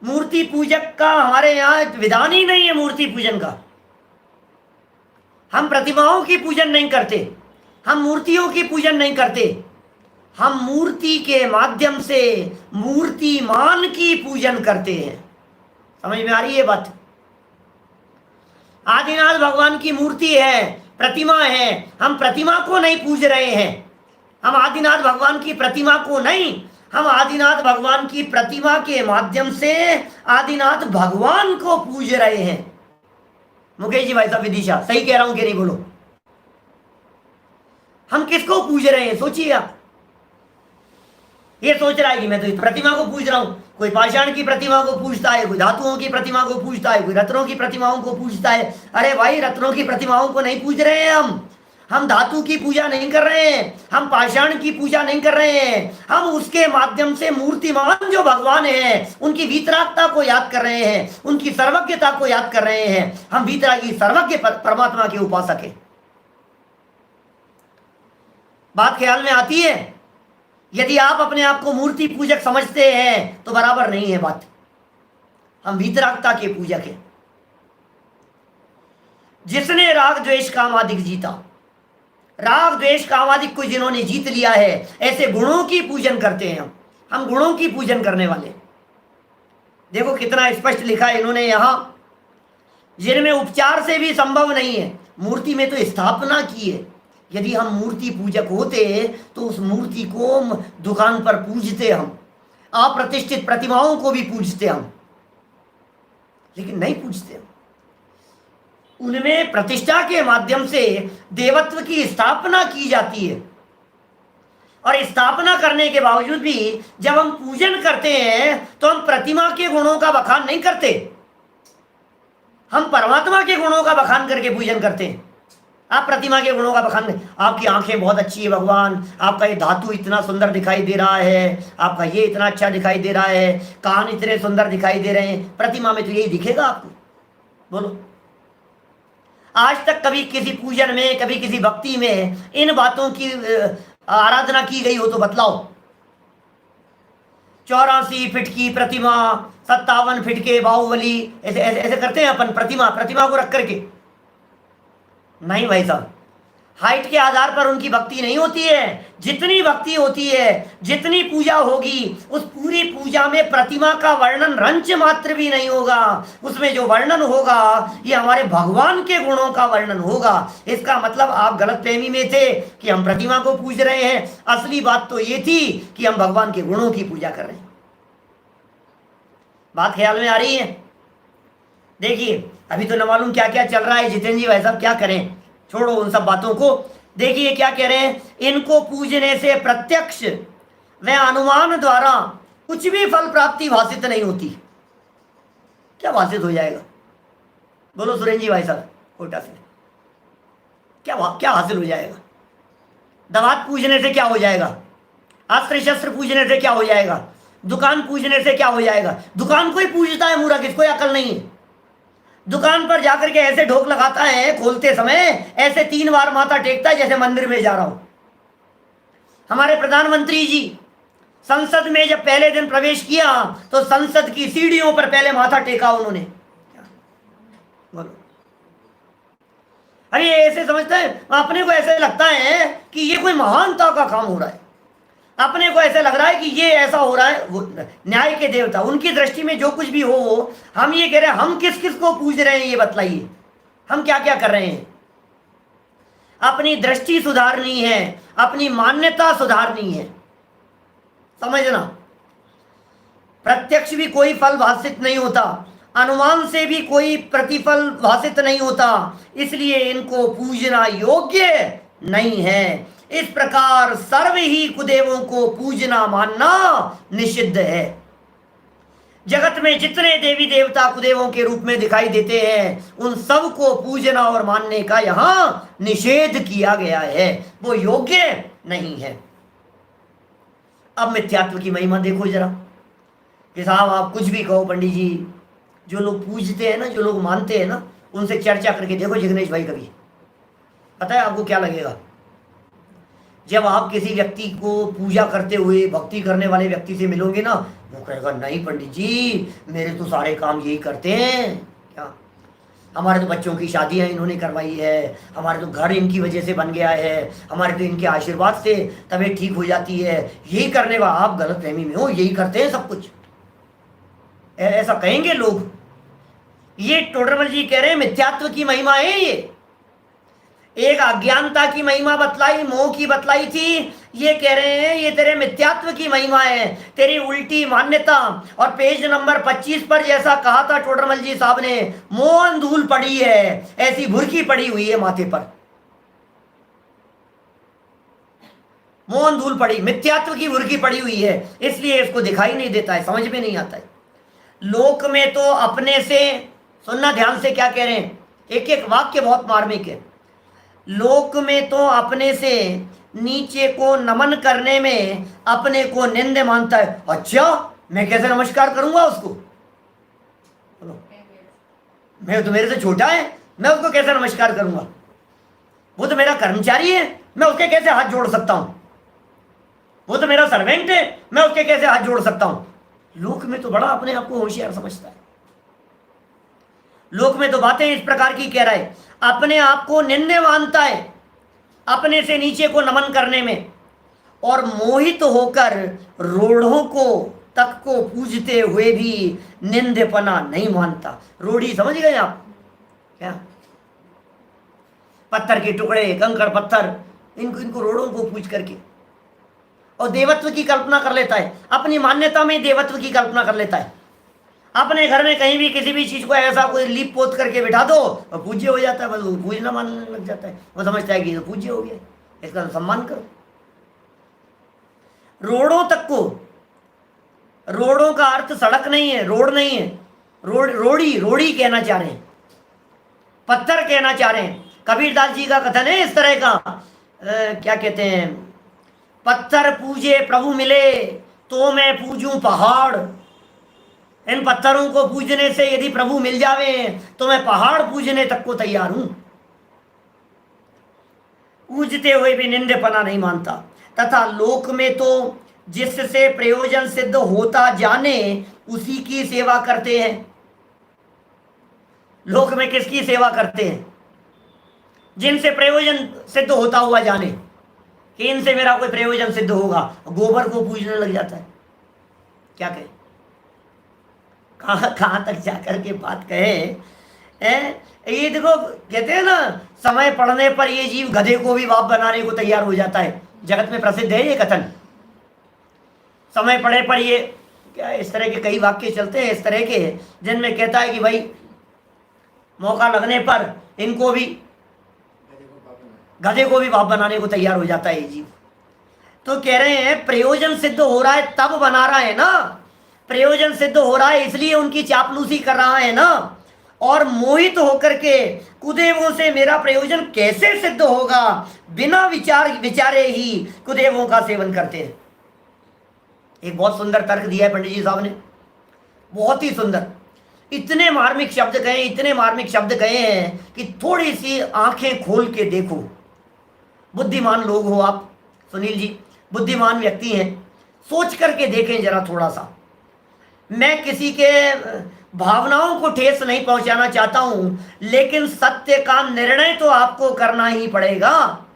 मूर्ति पूजक का हमारे यहां विधान ही नहीं है मूर्ति पूजन का। हम प्रतिमाओं की पूजन नहीं करते, हम मूर्तियों की पूजन नहीं करते, हम मूर्ति के माध्यम से मूर्तिमान की पूजन करते हैं। समझ में आ रही है बात? आदिनाथ भगवान की मूर्ति है, प्रतिमा है, हम प्रतिमा को नहीं पूज रहे हैं। हम आदिनाथ भगवान की प्रतिमा को नहीं, हम आदिनाथ भगवान की प्रतिमा के माध्यम से आदिनाथ भगवान को पूज रहे हैं। मुकेश जी भाई साहब विदिशा, सही कह रहा हूं कि नहीं बोलो? हम किसको पूज रहे हैं सोचिए आप। ये सोच रहा है कि मैं तो इस प्रतिमा को पूज रहा हूं। कोई पाषाण की प्रतिमा को पूजता है, कोई धातुओं की प्रतिमा को पूजता है, कोई रत्नों की प्रतिमाओं को पूजता है। अरे भाई, रत्नों की प्रतिमाओं को नहीं पूज रहे हैं हम धातु की पूजा नहीं कर रहे हैं, हम पाषाण की पूजा नहीं कर रहे हैं। हम उसके माध्यम से मूर्तिमान जो भगवान है उनकी वीतरागता को याद कर रहे हैं, उनकी सर्वज्ञता को याद कर रहे हैं। हम वीतरागी सर्वज्ञ परमात्मा के उपासक हैं। बात ख्याल में आती है? यदि आप अपने आप को मूर्ति पूजक समझते हैं तो बराबर नहीं है बात। हम वीतरागता के पूजक हैं। जिसने राग द्वेष कामादिक जीता, राग द्वेष कामादिक को जिन्होंने जीत लिया है, ऐसे गुणों की पूजन करते हैं हम गुणों की पूजन करने वाले। देखो कितना स्पष्ट लिखा है इन्होंने यहां, जिनमें उपचार से भी संभव नहीं है, मूर्ति में तो स्थापना की है। यदि हम मूर्ति पूजक होते तो उस मूर्ति को दुकान पर पूजते, हम अप्रतिष्ठित प्रतिमाओं को भी पूजते हम, लेकिन नहीं पूजते। उनमें प्रतिष्ठा के माध्यम से देवत्व की स्थापना की जाती है, और स्थापना करने के बावजूद भी जब हम पूजन करते हैं तो हम प्रतिमा के गुणों का बखान नहीं करते, हम परमात्मा के गुणों का बखान करके पूजन करते हैं। आप प्रतिमा के गुणों का बखान नहीं। आपकी आंखें बहुत अच्छी है भगवान, आपका ये धातु इतना सुंदर दिखाई दे रहा है, आपका ये इतना अच्छा दिखाई दे रहा है, कान इतने सुंदर दिखाई दे रहे हैं। प्रतिमा में तो यही दिखेगा आपको। बोलो, आज तक कभी किसी पूजन में, कभी किसी भक्ति में इन बातों की आराधना की गई हो तो बतलाओ। 84 फीट की प्रतिमा, 57 फीट के बाहुबली, ऐसे ऐसे ऐसे करते हैं अपन प्रतिमा को रख करके? नहीं भाई साहब, हाइट के आधार पर उनकी भक्ति नहीं होती है। जितनी भक्ति होती है, जितनी पूजा होगी, उस पूरी पूजा में प्रतिमा का वर्णन रंच मात्र भी नहीं होगा। उसमें जो वर्णन होगा ये हमारे भगवान के गुणों का वर्णन होगा। इसका मतलब आप गलतफहमी में थे कि हम प्रतिमा को पूज रहे हैं। असली बात तो ये थी कि हम भगवान के गुणों की पूजा कर रहे हैं। बात ख्याल में आ रही है? देखिए, अभी तो न मालूम क्या क्या चल रहा है। जितेंद्र जी भाई साहब क्या करें, छोड़ो उन सब बातों को। देखिए क्या कह रहे हैं, इनको पूजने से प्रत्यक्ष व अनुमान द्वारा कुछ भी फल प्राप्ति भाषित नहीं होती। क्या भाषित हो जाएगा? बोलो सुरेंद्र जी भाई साहब कोटा से, क्या हासिल हो जाएगा? दवात पूजने से क्या हो जाएगा? अस्त्र शस्त्र पूजने से क्या हो जाएगा? दुकान पूजने से क्या हो जाएगा? दुकान कोई पूजता है मूर्ख, इसको अकल नहीं है। दुकान पर जाकर के ऐसे ढोक लगाता है, खोलते समय ऐसे 3 बार माथा टेकता है जैसे मंदिर में जा रहा हूं। हमारे प्रधानमंत्री जी संसद में जब पहले दिन प्रवेश किया तो संसद की सीढ़ियों पर पहले माथा टेका उन्होंने। बोलो, अरे ऐसे समझते हैं, अपने को ऐसे लगता है कि ये कोई महानता का काम हो रहा है। अपने को ऐसे लग रहा है कि ये ऐसा हो रहा है। वो न्याय के देवता, उनकी दृष्टि में जो कुछ भी हो, हम ये कह रहे हैं हम किस किस को पूज रहे हैं ये बतलाइए, हम क्या क्या कर रहे हैं। अपनी दृष्टि सुधारनी है, अपनी मान्यता सुधारनी है, समझना। प्रत्यक्ष भी कोई फल भाषित नहीं होता, अनुमान से भी कोई प्रतिफल भाषित नहीं होता, इसलिए इनको पूजना योग्य नहीं है। इस प्रकार सर्व ही कुदेवों को पूजना मानना निषिद्ध है। जगत में जितने देवी देवता कुदेवों के रूप में दिखाई देते हैं उन सब को पूजना और मानने का यहाँ निषेध किया गया है, वो योग्य नहीं है। अब मिथ्यात्व की महिमा देखो जरा कि साहब आप कुछ भी कहो पंडित जी, जो लोग पूजते हैं ना, जो लोग मानते हैं ना, उनसे चर्चा करके देखो जिग्नेश भाई कभी, पता है आपको क्या लगेगा? जब आप किसी व्यक्ति को पूजा करते हुए भक्ति करने वाले व्यक्ति से मिलोगे ना, वो कहेगा नहीं पंडित जी मेरे तो सारे काम यही करते हैं, क्या हमारे तो बच्चों की शादियां इन्होंने करवाई है, हमारे तो घर इनकी वजह से बन गया है, हमारे तो इनके आशीर्वाद से तबीयत ठीक हो जाती है, यही करने वाला। आप गलत फहमी में हो, यही करते हैं सब कुछ, ऐसा कहेंगे लोग। ये टोडरमल जी कह रहे हैं मिथ्यात्व की महिमा है ये। एक अज्ञानता की महिमा बतलाई, मोह की बतलाई थी, ये कह रहे हैं ये तेरे मिथ्यात्व की महिमा है, तेरी उल्टी मान्यता। और पेज नंबर 25 पर जैसा कहा था टोडरमल जी साहब ने, मोहन धूल पड़ी है, ऐसी भुरकी पड़ी हुई है माथे पर, मोहन धूल पड़ी, मिथ्यात्व की भुरकी पड़ी हुई है, इसलिए इसको दिखाई नहीं देता है, समझ में नहीं आता है। लोक में तो अपने से, सुनना ध्यान से क्या कह रहे हैं, एक एक वाक्य बहुत मार्मिक है। लोक में तो अपने से नीचे को नमन करने में अपने को निंद मानता है। अच्छा मैं कैसे नमस्कार करूंगा उसको? बोलो, मैं तो मेरे से छोटा है, मैं उसको कैसे नमस्कार करूंगा? वो तो मेरा कर्मचारी है, मैं उसके कैसे हाथ जोड़ सकता हूं? वो तो मेरा सर्वेंट है, मैं उसके कैसे हाथ जोड़ सकता हूं? लोक में तो बड़ा अपने आप को होशियार समझता है। लोक में तो बातें इस प्रकार की कह रहा है, अपने आप को निंदे मानता है अपने से नीचे को नमन करने में, और मोहित होकर रोढ़ों को तक को पूजते हुए भी निंदेपना नहीं मानता। रोढ़ी समझ गए आप क्या? पत्थर के टुकड़े, कंकड़ पत्थर, इनको रोढ़ों को पूज करके, और देवत्व की कल्पना कर लेता है, अपनी मान्यता में देवत्व की कल्पना कर लेता है। अपने घर में कहीं भी किसी भी चीज को ऐसा कोई लीप पोत करके बिठा दो और पूज्य हो जाता है, बस वो पूजना मानने लग जाता है, वो समझता है कि तो पूज्य हो गया, इसका सम्मान करो। रोड़ों तक को, रोड़ों का अर्थ सड़क नहीं है, रोड नहीं है, रोड़ी, रोड़ी कहना चाह रहे हैं, पत्थर कहना चाह रहे हैं। कबीरदास जी का कथन है इस तरह का, क्या कहते हैं, पत्थर पूजे प्रभु मिले तो मैं पूजूं पहाड़। इन पत्थरों को पूजने से यदि प्रभु मिल जावे तो मैं पहाड़ पूजने तक को तैयार हूं। पूजते हुए भी निंदेपना नहीं मानता। तथा लोक में तो जिससे प्रयोजन सिद्ध होता जाने उसी की सेवा करते हैं। लोक में किसकी सेवा करते हैं? जिनसे प्रयोजन सिद्ध होता हुआ जाने कि इनसे मेरा कोई प्रयोजन सिद्ध होगा, गोबर को पूजने लग जाता है। क्या कहे, कहां तक जाकर के बात कहे। ये देखो कहते हैं ना, समय पड़ने पर ये जीव गधे को भी बाप बनाने को तैयार हो जाता है। जगत में प्रसिद्ध है ये कथन, समय पड़े पर ये, क्या इस तरह के कई वाक्य चलते हैं इस तरह के, जिनमें कहता है कि भाई मौका लगने पर इनको भी, गधे को भी बाप बनाने को तैयार हो जाता है ये जीव। तो कह रहे हैं प्रयोजन सिद्ध हो रहा है तब बना रहा है ना, प्रयोजन सिद्ध हो रहा है इसलिए उनकी चापलूसी कर रहा है ना। और मोहित होकर के कुदेवों से मेरा प्रयोजन कैसे सिद्ध होगा, बिना विचारे ही कुदेवों का सेवन करते हैं। एक बहुत सुंदर तर्क दिया है पंडित जी साहब ने, बहुत ही सुंदर। इतने मार्मिक शब्द कहे, इतने मार्मिक शब्द कहे हैं कि थोड़ी सी आंखें खोल के देखो। बुद्धिमान लोग हो आप सुनील जी, बुद्धिमान व्यक्ति हैं, सोच करके देखें जरा थोड़ा सा। मैं किसी के भावनाओं को ठेस नहीं पहुंचाना चाहता हूं, लेकिन सत्य का निर्णय तो आपको करना ही पड़ेगा।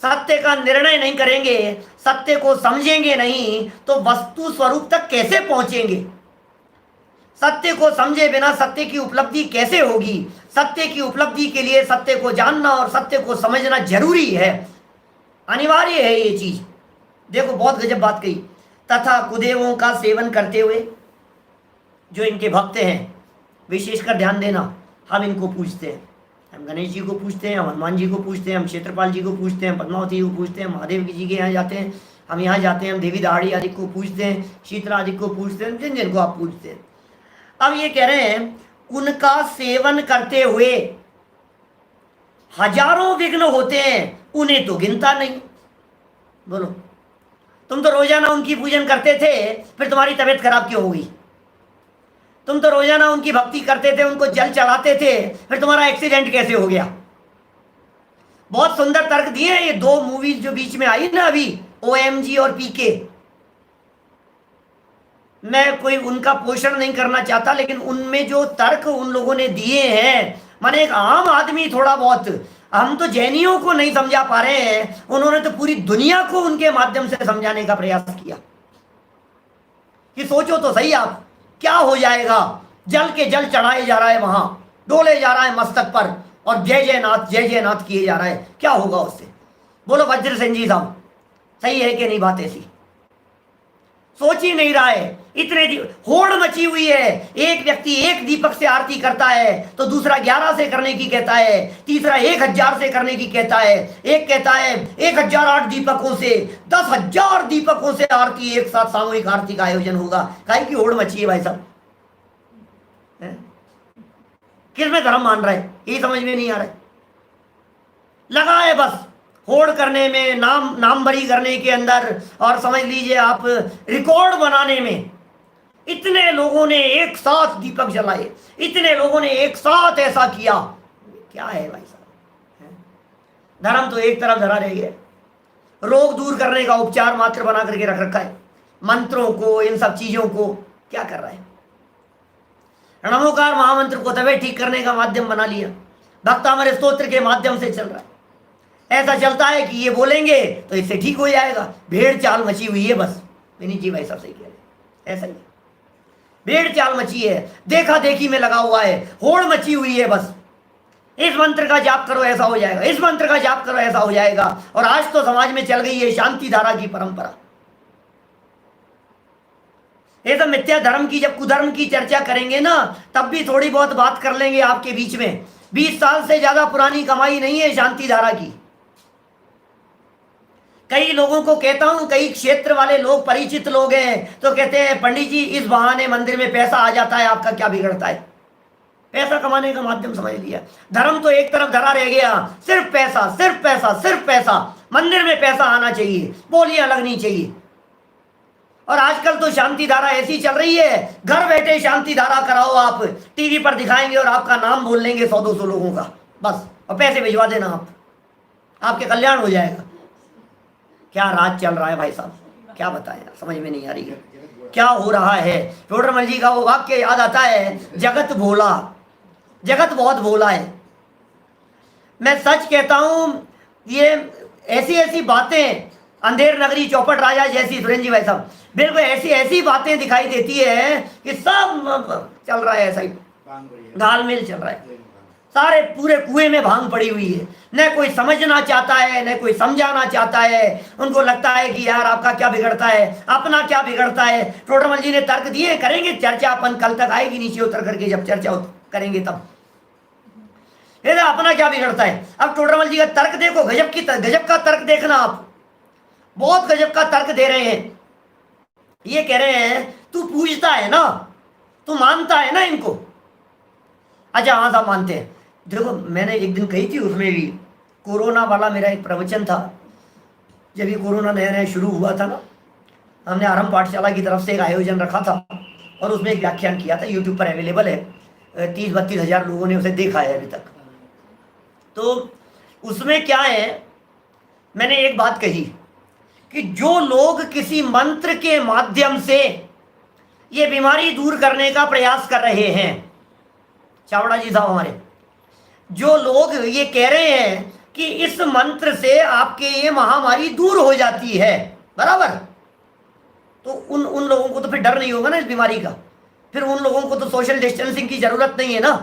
सत्य का निर्णय नहीं करेंगे, सत्य को समझेंगे नहीं, तो वस्तु स्वरूप तक कैसे पहुंचेंगे? सत्य को समझे बिना सत्य की उपलब्धि कैसे होगी? सत्य की उपलब्धि के लिए सत्य को जानना और सत्य को समझना जरूरी है, अनिवार्य है ये चीज। देखो बहुत गजब बात कही। तथा कुदेवों का सेवन करते हुए जो इनके भक्त हैं, विशेषकर ध्यान देना, हम इनको पूजते हैं, हम गणेश जी को पूजते हैं, हम हनुमान जी को पूजते हैं, हम क्षेत्रपाल जी को पूजते हैं, पद्मावती जी को पूजते हैं, महादेव जी के यहाँ जाते हैं, हम यहाँ जाते हैं, हम देवी दहाड़ी आदि को पूजते हैं, शीतला आदि को पूजते हैं, जिन जिनको आप पूजते हैं। अब ये कह रहे हैं उनका सेवन करते हुए हजारों विघ्न होते हैं, उन्हें तो गिनता नहीं। बोलो, तुम तो रोजाना उनकी पूजन करते थे, फिर तुम्हारी तबीयत खराब क्यों होगी? तुम तो रोजाना उनकी भक्ति करते थे, उनको जल चढ़ाते थे, फिर तुम्हारा एक्सीडेंट कैसे हो गया? बहुत सुंदर तर्क दिए ये दो मूवीज जो बीच में आई ना अभी, OMG और PK। मैं कोई उनका पोषण नहीं करना चाहता, लेकिन उनमें जो तर्क उन लोगों ने दिए हैं, माने एक आम आदमी थोड़ा बहुत, हम तो जैनियों को नहीं समझा पा रहे हैं, उन्होंने तो पूरी दुनिया को उनके माध्यम से समझाने का प्रयास किया कि सोचो तो सही आप, क्या हो जाएगा? जल के जल चढ़ाए जा रहा है, वहां डोले जा रहा है मस्तक पर, और जय जय नाथ किए जा रहा है, क्या होगा उससे? बोलो वज्र सिंह जी साहब, सही है कि नहीं बात? ऐसी सोच ही नहीं रहा है। इतने होड़ मची हुई है, एक व्यक्ति एक दीपक से आरती करता है तो दूसरा 11 से करने की कहता है, तीसरा 1000 से करने की कहता है, एक कहता है 1008 दीपकों से, 10,000 दीपकों से आरती, एक साथ सामूहिक आरती का आयोजन होगा। काहे की होड़ मची है भाई साहब? किस में धर्म मान रहा है, ये समझ में नहीं आ रहा है। लगा है बस होड़ करने में, नाम भरी करने के अंदर, और समझ लीजिए आप रिकॉर्ड बनाने में। इतने लोगों ने एक साथ दीपक जलाए, इतने लोगों ने एक साथ ऐसा किया, क्या है भाई साहब? धर्म तो एक तरफ धरा रही है, रोग दूर करने का उपचार मात्र बना करके रख रखा है, मंत्रों को, इन सब चीजों को क्या कर रहा है? नमोकार महामंत्र को तबे ठीक करने का माध्यम बना लिया, भक्तामर स्तोत्र के माध्यम से चल रहा है। ऐसा चलता है कि ये बोलेंगे तो इससे ठीक हो जाएगा। भेड़ चाल मची हुई है बस। विनीत जी भाई साहब सही कह रहे हैं, ऐसा ही भेड़ चाल मची है, देखा देखी में लगा हुआ है, होड़ मची हुई है बस। इस मंत्र का जाप करो ऐसा हो जाएगा, इस मंत्र का जाप करो ऐसा हो जाएगा। और आज तो समाज में चल गई है शांति धारा की परंपरा। ये तो मिथ्या धर्म की, जब कुधर्म की चर्चा करेंगे ना, तब भी थोड़ी बहुत बात कर लेंगे आपके बीच में। 20 साल से ज्यादा पुरानी कमाई नहीं है शांति धारा की। कई लोगों को कहता हूं, कई क्षेत्र वाले लोग, परिचित लोग हैं, तो कहते हैं पंडित जी इस बहाने मंदिर में पैसा आ जाता है, आपका क्या बिगड़ता है? पैसा कमाने का माध्यम समझ लिया। धर्म तो एक तरफ धरा रह गया, सिर्फ पैसा, सिर्फ पैसा, सिर्फ पैसा। मंदिर में पैसा आना चाहिए, बोलियां लगनी चाहिए। और आजकल तो शांति धारा ऐसी चल रही है, घर बैठे शांति धारा कराओ, आप टीवी पर दिखाएंगे और आपका नाम बोल लेंगे 100-200 लोगों का बस, और पैसे भिजवा देना आप, आपके कल्याण हो जाएगा। क्या राज चल रहा है भाई साहब, क्या बताएं, समझ में नहीं आ रही है क्या हो रहा है। टोडरमल जी का वो वाक्य याद आता है, जगत भोला, जगत बहुत भोला है। मैं सच कहता हूं, ये ऐसी ऐसी बातें, अंधेर नगरी चौपट राजा जैसी, सुरेंद्र जी भाई साहब, बिल्कुल ऐसी ऐसी बातें दिखाई देती है कि सब चल रहा है ऐसा ही, घालमेल चल रहा है, सारे पूरे कुएं में भांग पड़ी हुई है। न कोई समझना चाहता है, न कोई समझाना चाहता है। उनको लगता है कि यार आपका क्या बिगड़ता है, अपना क्या बिगड़ता है। टोडरमल जी ने तर्क दिए, करेंगे चर्चा अपन, कल तक आएगी नीचे उतर करके, जब चर्चा करेंगे तब। ये अपना क्या बिगड़ता है। अब टोडरमल जी का तर्क देखो, गजब का तर्क देखना आप, बहुत गजब का तर्क दे रहे हैं। ये कह रहे हैं तू पूछता है ना, तू मानता है ना इनको। अच्छा हाँ साहब मानते हैं। देखो मैंने एक दिन कही थी, उसमें भी कोरोना वाला मेरा एक प्रवचन था। जब ये कोरोना नया नया शुरू हुआ था ना, हमने आरंभ पाठशाला की तरफ से एक आयोजन रखा था और उसमें एक व्याख्यान किया था, यूट्यूब पर अवेलेबल है। 30-32 हज़ार लोगों ने उसे देखा है अभी तक। तो उसमें क्या है, मैंने एक बात कही कि जो लोग किसी मंत्र के माध्यम से ये बीमारी दूर करने का प्रयास कर रहे हैं, चावड़ा जी साहब हमारे, जो लोग ये कह रहे हैं कि इस मंत्र से आपके ये महामारी दूर हो जाती है, बराबर, तो उन लोगों को तो फिर डर नहीं होगा ना इस बीमारी का। फिर उन लोगों को तो सोशल डिस्टेंसिंग की जरूरत नहीं है ना,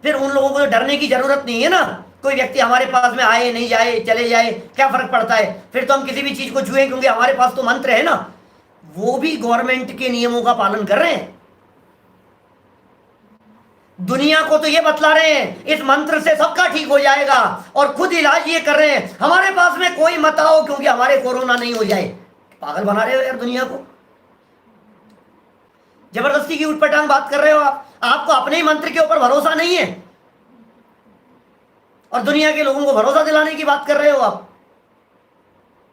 फिर उन लोगों को तो डरने की जरूरत नहीं है ना। कोई व्यक्ति हमारे पास में आए, नहीं जाए, चले जाए, क्या फर्क पड़ता है। फिर तो हम किसी भी चीज को छुए, क्योंकि हमारे पास तो मंत्र है ना। वो भी गवर्नमेंट के नियमों का पालन कर रहे हैं। दुनिया को तो ये बतला रहे हैं इस मंत्र से सबका ठीक हो जाएगा, और खुद इलाज ये कर रहे हैं हमारे पास में कोई मत आओ क्योंकि हमारे कोरोना नहीं हो जाए। पागल बना रहे हो यार दुनिया को, जबरदस्ती की उठपटांग बात कर रहे हो आप। आपको अपने ही मंत्र के ऊपर भरोसा नहीं है और दुनिया के लोगों को भरोसा दिलाने की बात कर रहे हो आप।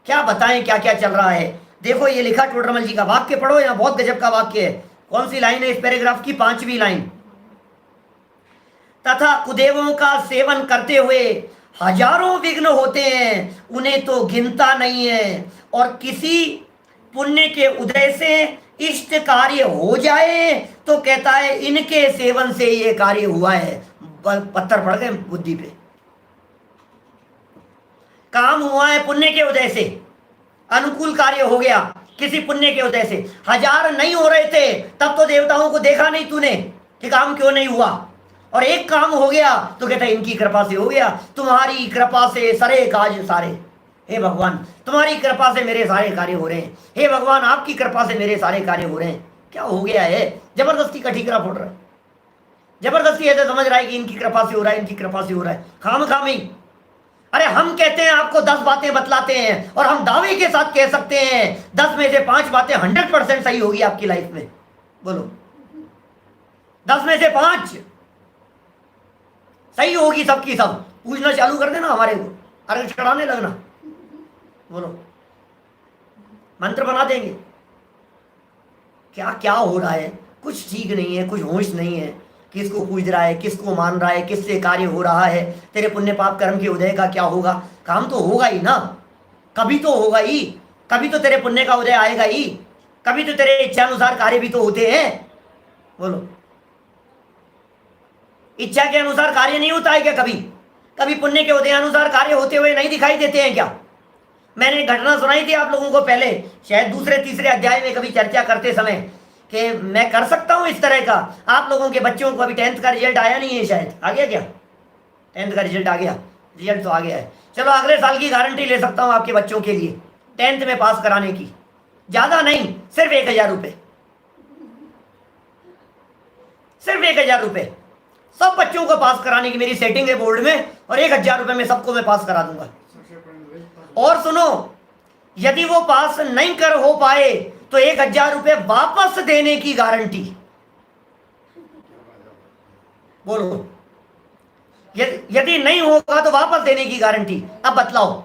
क्या बताएं क्या क्या चल रहा है। देखो ये लिखा टोडरमल जी का वाक्य पढ़ो, यहां बहुत गजब का वाक्य है। कौन सी लाइन है इस पैराग्राफ की? 5वीं लाइन। तथा कुदेवों का सेवन करते हुए हजारों विघ्न होते हैं, उन्हें तो गिनता नहीं है, और किसी पुण्य के उदय से इष्ट कार्य हो जाए तो कहता है इनके सेवन से ये कार्य हुआ है। पत्थर पड़ गए बुद्धि पे। काम हुआ है पुण्य के उदय से, अनुकूल कार्य हो गया किसी पुण्य के उदय से। 1000 नहीं हो रहे थे तब तो देवताओं को देखा नहीं तूने कि काम क्यों नहीं हुआ, और एक काम हो गया तो कहता है इनकी कृपा से हो गया। तुम्हारी कृपा से सरे काज सारे, हे भगवान तुम्हारी कृपा से मेरे सारे कार्य हो रहे हैं, हे भगवान आपकी कृपा से मेरे सारे कार्य हो रहे हैं। क्या हो गया है? जबरदस्ती का ठीकरा फोड़ रहा है, जबरदस्ती ऐसे समझ रहा है कि इनकी कृपा से हो रहा है, इनकी कृपा से हो रहा है। खाम खामी। अरे हम कहते हैं आपको 10 बातें बतलाते हैं और हम दावे के साथ कह सकते हैं 10 में से 5 बातें 100% सही होगी आपकी लाइफ में। बोलो 10 में से 5 सही होगी सबकी सब। पूछना चालू कर देना हमारे को, अरे चढ़ाने लगना। बोलो मंत्र बना देंगे। क्या क्या हो रहा है? कुछ ठीक नहीं है, कुछ होश नहीं है। किसको पूज रहा है, किसको मान रहा है, किससे कार्य हो रहा है? तेरे पुण्य पाप कर्म के उदय का क्या होगा? काम तो होगा ही ना, कभी तो होगा ही, कभी तो तेरे पुण्य का उदय आएगा ही, कभी तो तेरे इच्छानुसार कार्य भी तो होते हैं। बोलो इच्छा के अनुसार कार्य नहीं होता है क्या? कभी कभी पुण्य के उदय अनुसार कार्य होते हुए नहीं दिखाई देते हैं क्या? मैंने घटना सुनाई थी आप लोगों को पहले, शायद दूसरे तीसरे अध्याय में कभी चर्चा करते समय, कि मैं कर सकता हूं इस तरह का। आप लोगों के बच्चों को अभी 10th का रिजल्ट आया नहीं है, शायद आ गया क्या? 10th का रिजल्ट आ गया? रिजल्ट तो आ गया है। चलो अगले साल की गारंटी ले सकता हूं आपके बच्चों के लिए 10th में पास कराने की। ज्यादा नहीं, सिर्फ 1000 रुपये, सिर्फ 1000 रुपये सब बच्चों को पास कराने की मेरी सेटिंग है बोर्ड में, और 1000 रुपये में सबको मैं पास करा दूंगा। और सुनो, यदि वो पास नहीं कर हो पाए तो 1000 रुपये वापस देने की गारंटी। बोलो यदि नहीं होगा तो वापस देने की गारंटी। अब बतलाओ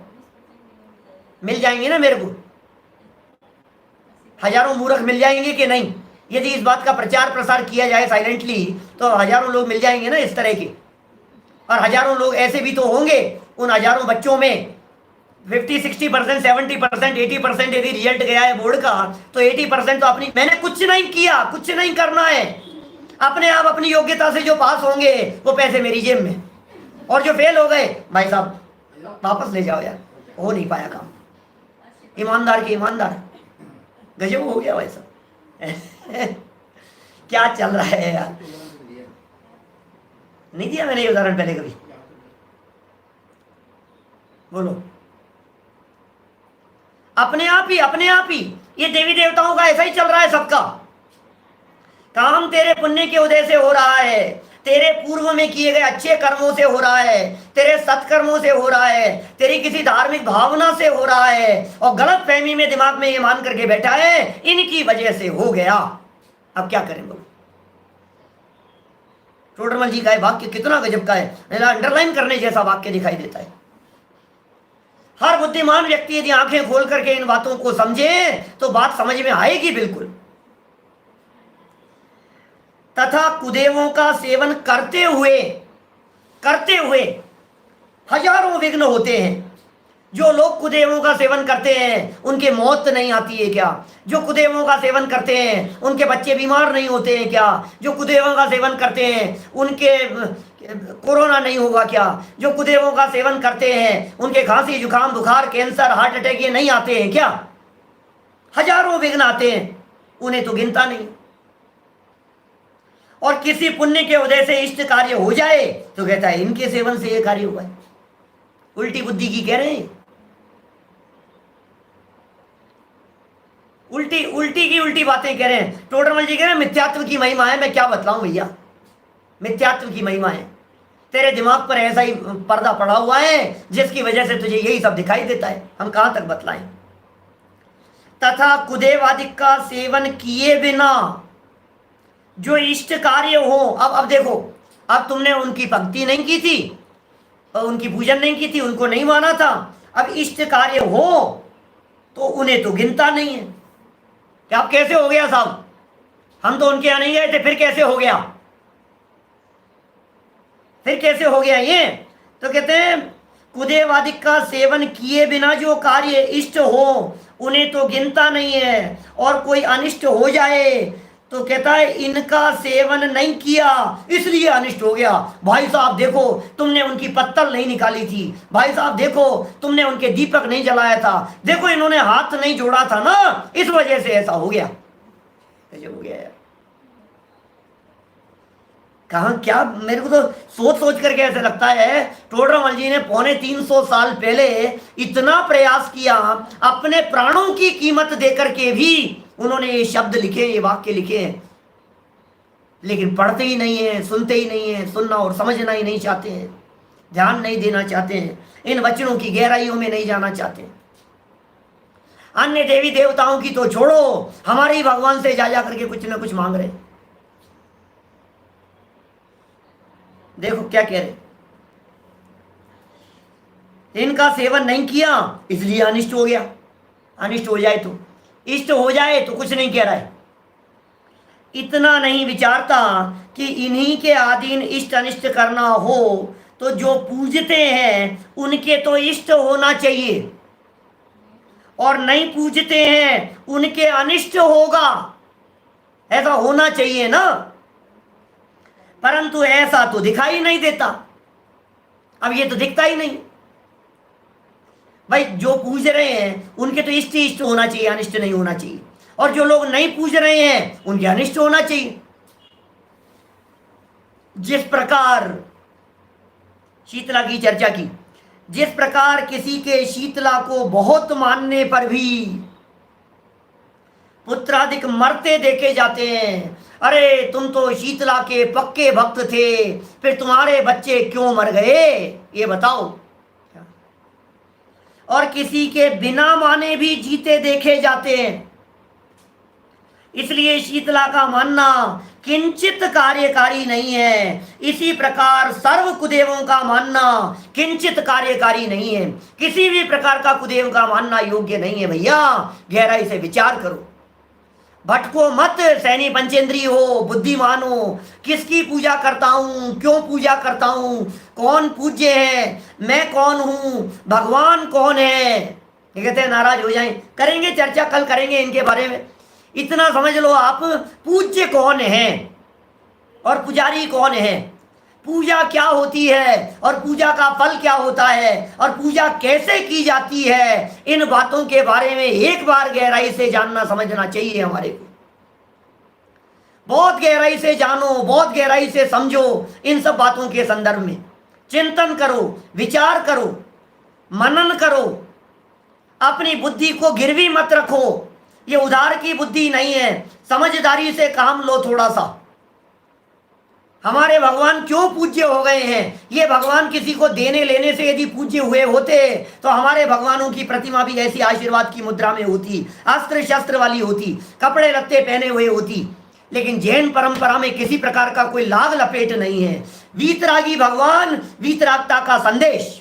मिल जाएंगे ना मेरे को? हजारों मूर्ख मिल जाएंगे कि नहीं? यदि इस बात का प्रचार प्रसार किया जाए साइलेंटली तो हजारों लोग मिल जाएंगे ना इस तरह के। और हजारों लोग ऐसे भी तो होंगे, उन हजारों बच्चों में 50-60%, 70%, 80% यदि रिजल्ट गया है बोर्ड का, तो 80% तो अपनी, मैंने कुछ नहीं किया, कुछ नहीं करना है, अपने आप अपनी योग्यता से जो पास होंगे वो पैसे मेरी जेब में, और जो फेल हो गए भाई साहब वापस ले जाओ यार, हो नहीं पाया काम। ईमानदार के ईमानदार, गजब हो गया भाई साहब। क्या चल रहा है यार? नहीं दिया मैंने ये उदाहरण पहले कभी? बोलो अपने आप ही ये देवी देवताओं का ऐसा ही चल रहा है सबका। काम तेरे पुण्य के उदय से हो रहा है, तेरे पूर्व में किए गए अच्छे कर्मों से हो रहा है, तेरे सत्कर्मों से हो रहा है, तेरी किसी धार्मिक भावना से हो रहा है, और गलत फहमी में दिमाग में ये मान करके बैठा है इनकी वजह से हो गया। अब क्या करें बोलो? टोडरमल जी का वाक्य कितना गजब का है, अंडरलाइन करने जैसा वाक्य दिखाई देता है। हर बुद्धिमान व्यक्ति यदि आंखें खोल करके इन बातों को समझे तो बात समझ में आएगी बिल्कुल। तथा कुदेवों का सेवन करते हुए हजारों विघ्न होते हैं। जो लोग कुदेवों का सेवन करते हैं उनके मौत नहीं आती है क्या? जो कुदेवों का सेवन करते हैं उनके बच्चे बीमार नहीं होते हैं क्या? जो कुदेवों का सेवन करते हैं उनके कोरोना नहीं होगा क्या? जो कुदेवों का सेवन करते हैं उनके खांसी जुकाम बुखार कैंसर हार्ट अटैक ये नहीं आते हैं क्या? हजारों विघ्न आते हैं, उन्हें तो गिनता नहीं। और किसी पुण्य के उदय से इष्ट कार्य हो जाए तो कहता है इनके सेवन से ये कार्य हुआ है। उल्टी बुद्धि की कह रहे हैं, उल्टी की उल्टी बातें कह रहे हैं। टोडरमल जी कह रहे हैं मिथ्यात्व की महिमा है। मैं क्या बतलाऊं भैया, मिथ्यात्व की महिमा है। तेरे दिमाग पर ऐसा ही पर्दा पड़ा हुआ है जिसकी वजह से तुझे यही सब दिखाई देता है। हम कहां तक बतलाएं। तथा कुदेवादिक का सेवन किए बिना जो इष्ट कार्य हो, अब देखो, अब तुमने उनकी भक्ति नहीं की थी और उनकी पूजन नहीं की थी, उनको नहीं माना था। अब इष्ट कार्य हो तो उन्हें तो गिनता नहीं है कि अब कैसे हो गया साहब, हम तो उनके यहां नहीं गए थे, फिर कैसे हो गया, फिर कैसे हो गया ये। तो कहते हैं कुदेवादिक का सेवन किए बिना जो कार्य इष्ट हो उन्हें तो गिनता नहीं है, और कोई अनिष्ट हो जाए तो कहता है इनका सेवन नहीं किया इसलिए अनिष्ट हो गया। भाई साहब देखो, तुमने उनकी पत्तल नहीं निकाली थी, भाई साहब देखो तुमने उनके दीपक नहीं जलाया था, देखो इन्होंने हाथ नहीं जोड़ा था ना, इस वजह से ऐसा हो गया। कैसे हो गया यार, कहाँ क्या, मेरे को तो सोच सोच करके ऐसे लगता है टोडरमल जी ने 350 साल पहले इतना प्रयास किया, अपने प्राणों की कीमत देकर के भी उन्होंने ये शब्द लिखे, ये वाक्य लिखे, लेकिन पढ़ते ही नहीं है, सुनते ही नहीं है, सुनना और समझना ही नहीं चाहते हैं, ध्यान नहीं देना चाहते हैं, इन वचनों की गहराइयों में नहीं जाना चाहते। अन्य देवी देवताओं की तो छोड़ो, हमारे ही भगवान से जा करके कुछ ना कुछ मांग रहे। देखो क्या कह रहे, इनका सेवन नहीं किया इसलिए अनिष्ट हो गया। अनिष्ट हो जाए तो, इष्ट हो जाए तो कुछ नहीं कह रहा है। इतना नहीं विचारता कि इन्हीं के अधीन इष्ट अनिष्ट करना हो तो जो पूजते हैं उनके तो इष्ट होना चाहिए, और नहीं पूजते हैं उनके अनिष्ट होगा, ऐसा होना चाहिए ना। परंतु ऐसा तो दिखाई नहीं देता। अब ये तो दिखता ही नहीं भाई, जो पूज रहे हैं उनके तो इष्ट इष्ट होना चाहिए, अनिष्ट नहीं होना चाहिए, और जो लोग नहीं पूज रहे हैं उनके अनिष्ट होना चाहिए। जिस प्रकार शीतला की चर्चा की, जिस प्रकार किसी के शीतला को बहुत मानने पर भी पुत्राधिक मरते देखे जाते हैं, अरे तुम तो शीतला के पक्के भक्त थे, फिर तुम्हारे बच्चे क्यों मर गए ये बताओ। और किसी के बिना माने भी जीते देखे जाते हैं। इसलिए शीतला का मानना किंचित कार्यकारी नहीं है। इसी प्रकार सर्व कुदेवों का मानना किंचित कार्यकारी नहीं है। किसी भी प्रकार का कुदेव का मानना योग्य नहीं है। भैया गहराई से विचार करो, भटको मत, सैनी पंचेंद्री हो, बुद्धिमान हो। किसकी पूजा करता हूँ, क्यों पूजा करता हूँ, कौन पूज्य है, मैं कौन हूँ, भगवान कौन है। ये कहते हैं नाराज हो जाएं, करेंगे चर्चा, कल करेंगे इनके बारे में। इतना समझ लो आप, पूज्य कौन है और पुजारी कौन है, पूजा क्या होती है और पूजा का फल क्या होता है और पूजा कैसे की जाती है, इन बातों के बारे में एक बार गहराई से जानना समझना चाहिए हमारे को। बहुत गहराई से जानो, बहुत गहराई से समझो। इन सब बातों के संदर्भ में चिंतन करो, विचार करो, मनन करो। अपनी बुद्धि को गिरवी मत रखो। ये उधार की बुद्धि नहीं है, समझदारी से काम लो थोड़ा सा। हमारे भगवान क्यों पूज्य हो गए हैं? ये भगवान किसी को देने लेने से यदि पूज्य हुए होते तो हमारे भगवानों की प्रतिमा भी ऐसी आशीर्वाद की मुद्रा में होती, अस्त्र शस्त्र वाली होती, कपड़े लत्ते पहने हुए होती। लेकिन जैन परंपरा में किसी प्रकार का कोई लाग लपेट नहीं है। वीतरागी भगवान, वीतरागता का संदेश।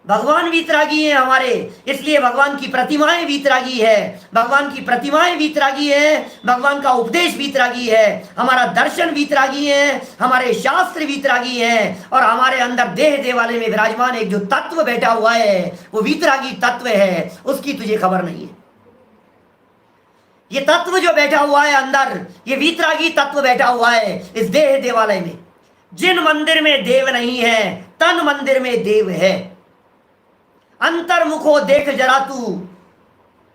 भगवान वीतरागी है हमारे, इसलिए भगवान की प्रतिमाएं वीतरागी है, भगवान की प्रतिमाएं वीतरागी है, भगवान का उपदेश वीतरागी है, हमारा दर्शन वीतरागी है, हमारे शास्त्र वीतरागी है, और हमारे अंदर देह देवालय में विराजमान एक जो तत्व बैठा हुआ है वो वीतरागी तत्व है। उसकी तुझे खबर नहीं है। ये तत्व जो बैठा हुआ है अंदर, ये वीतरागी तत्व बैठा हुआ है इस देह देवालय में। जिन मंदिर में देव नहीं है, तन मंदिर में देव है। अंतर्मुखो देख जरा तू,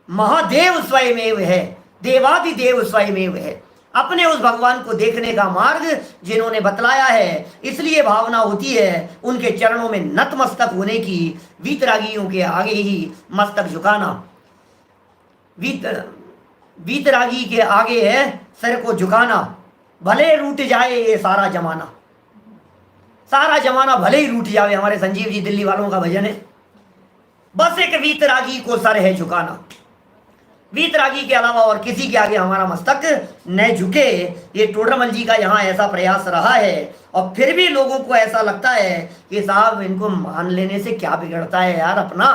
महादेव स्वयमेव है, देवादिदेव स्वयमेव है। अपने उस भगवान को देखने का मार्ग जिन्होंने बतलाया है, इसलिए भावना होती है उनके चरणों में नतमस्तक होने की, वीतरागियों के आगे ही मस्तक झुकाना। वीतरागी के आगे है सिर को झुकाना। भले रूठ जाए ये सारा जमाना, सारा जमाना भले ही रूठ जावे। हमारे संजीव जी दिल्ली वालों का भजन है, बस एक वीतरागी को सर है झुकाना। वीतरागी के अलावा और किसी के आगे हमारा मस्तक न झुके। ये टोडरमल जी का यहाँ ऐसा प्रयास रहा है। और फिर भी लोगों को ऐसा लगता है कि साहब इनको मान लेने से क्या बिगड़ता है यार अपना,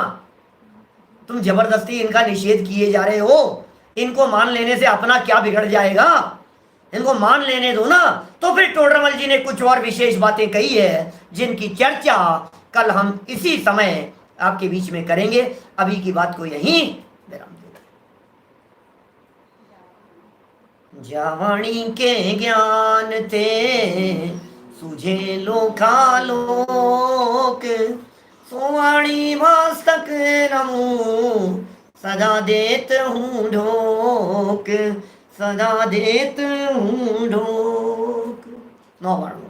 तुम जबरदस्ती इनका निषेध किए जा रहे हो, इनको मान लेने से अपना क्या बिगड़ जाएगा, इनको मान लेने दो ना। तो फिर टोडरमल जी ने कुछ और विशेष बातें कही है जिनकी चर्चा कल हम इसी समय आपके बीच में करेंगे। अभी की बात को यहीं विराम देते। जावाणी के ज्ञान थे सुझे लोका लोक, सोवाणी मस्तक नमो सदा देत हूँ ढोक, सदा देत हूँ ढोक। नौ बार।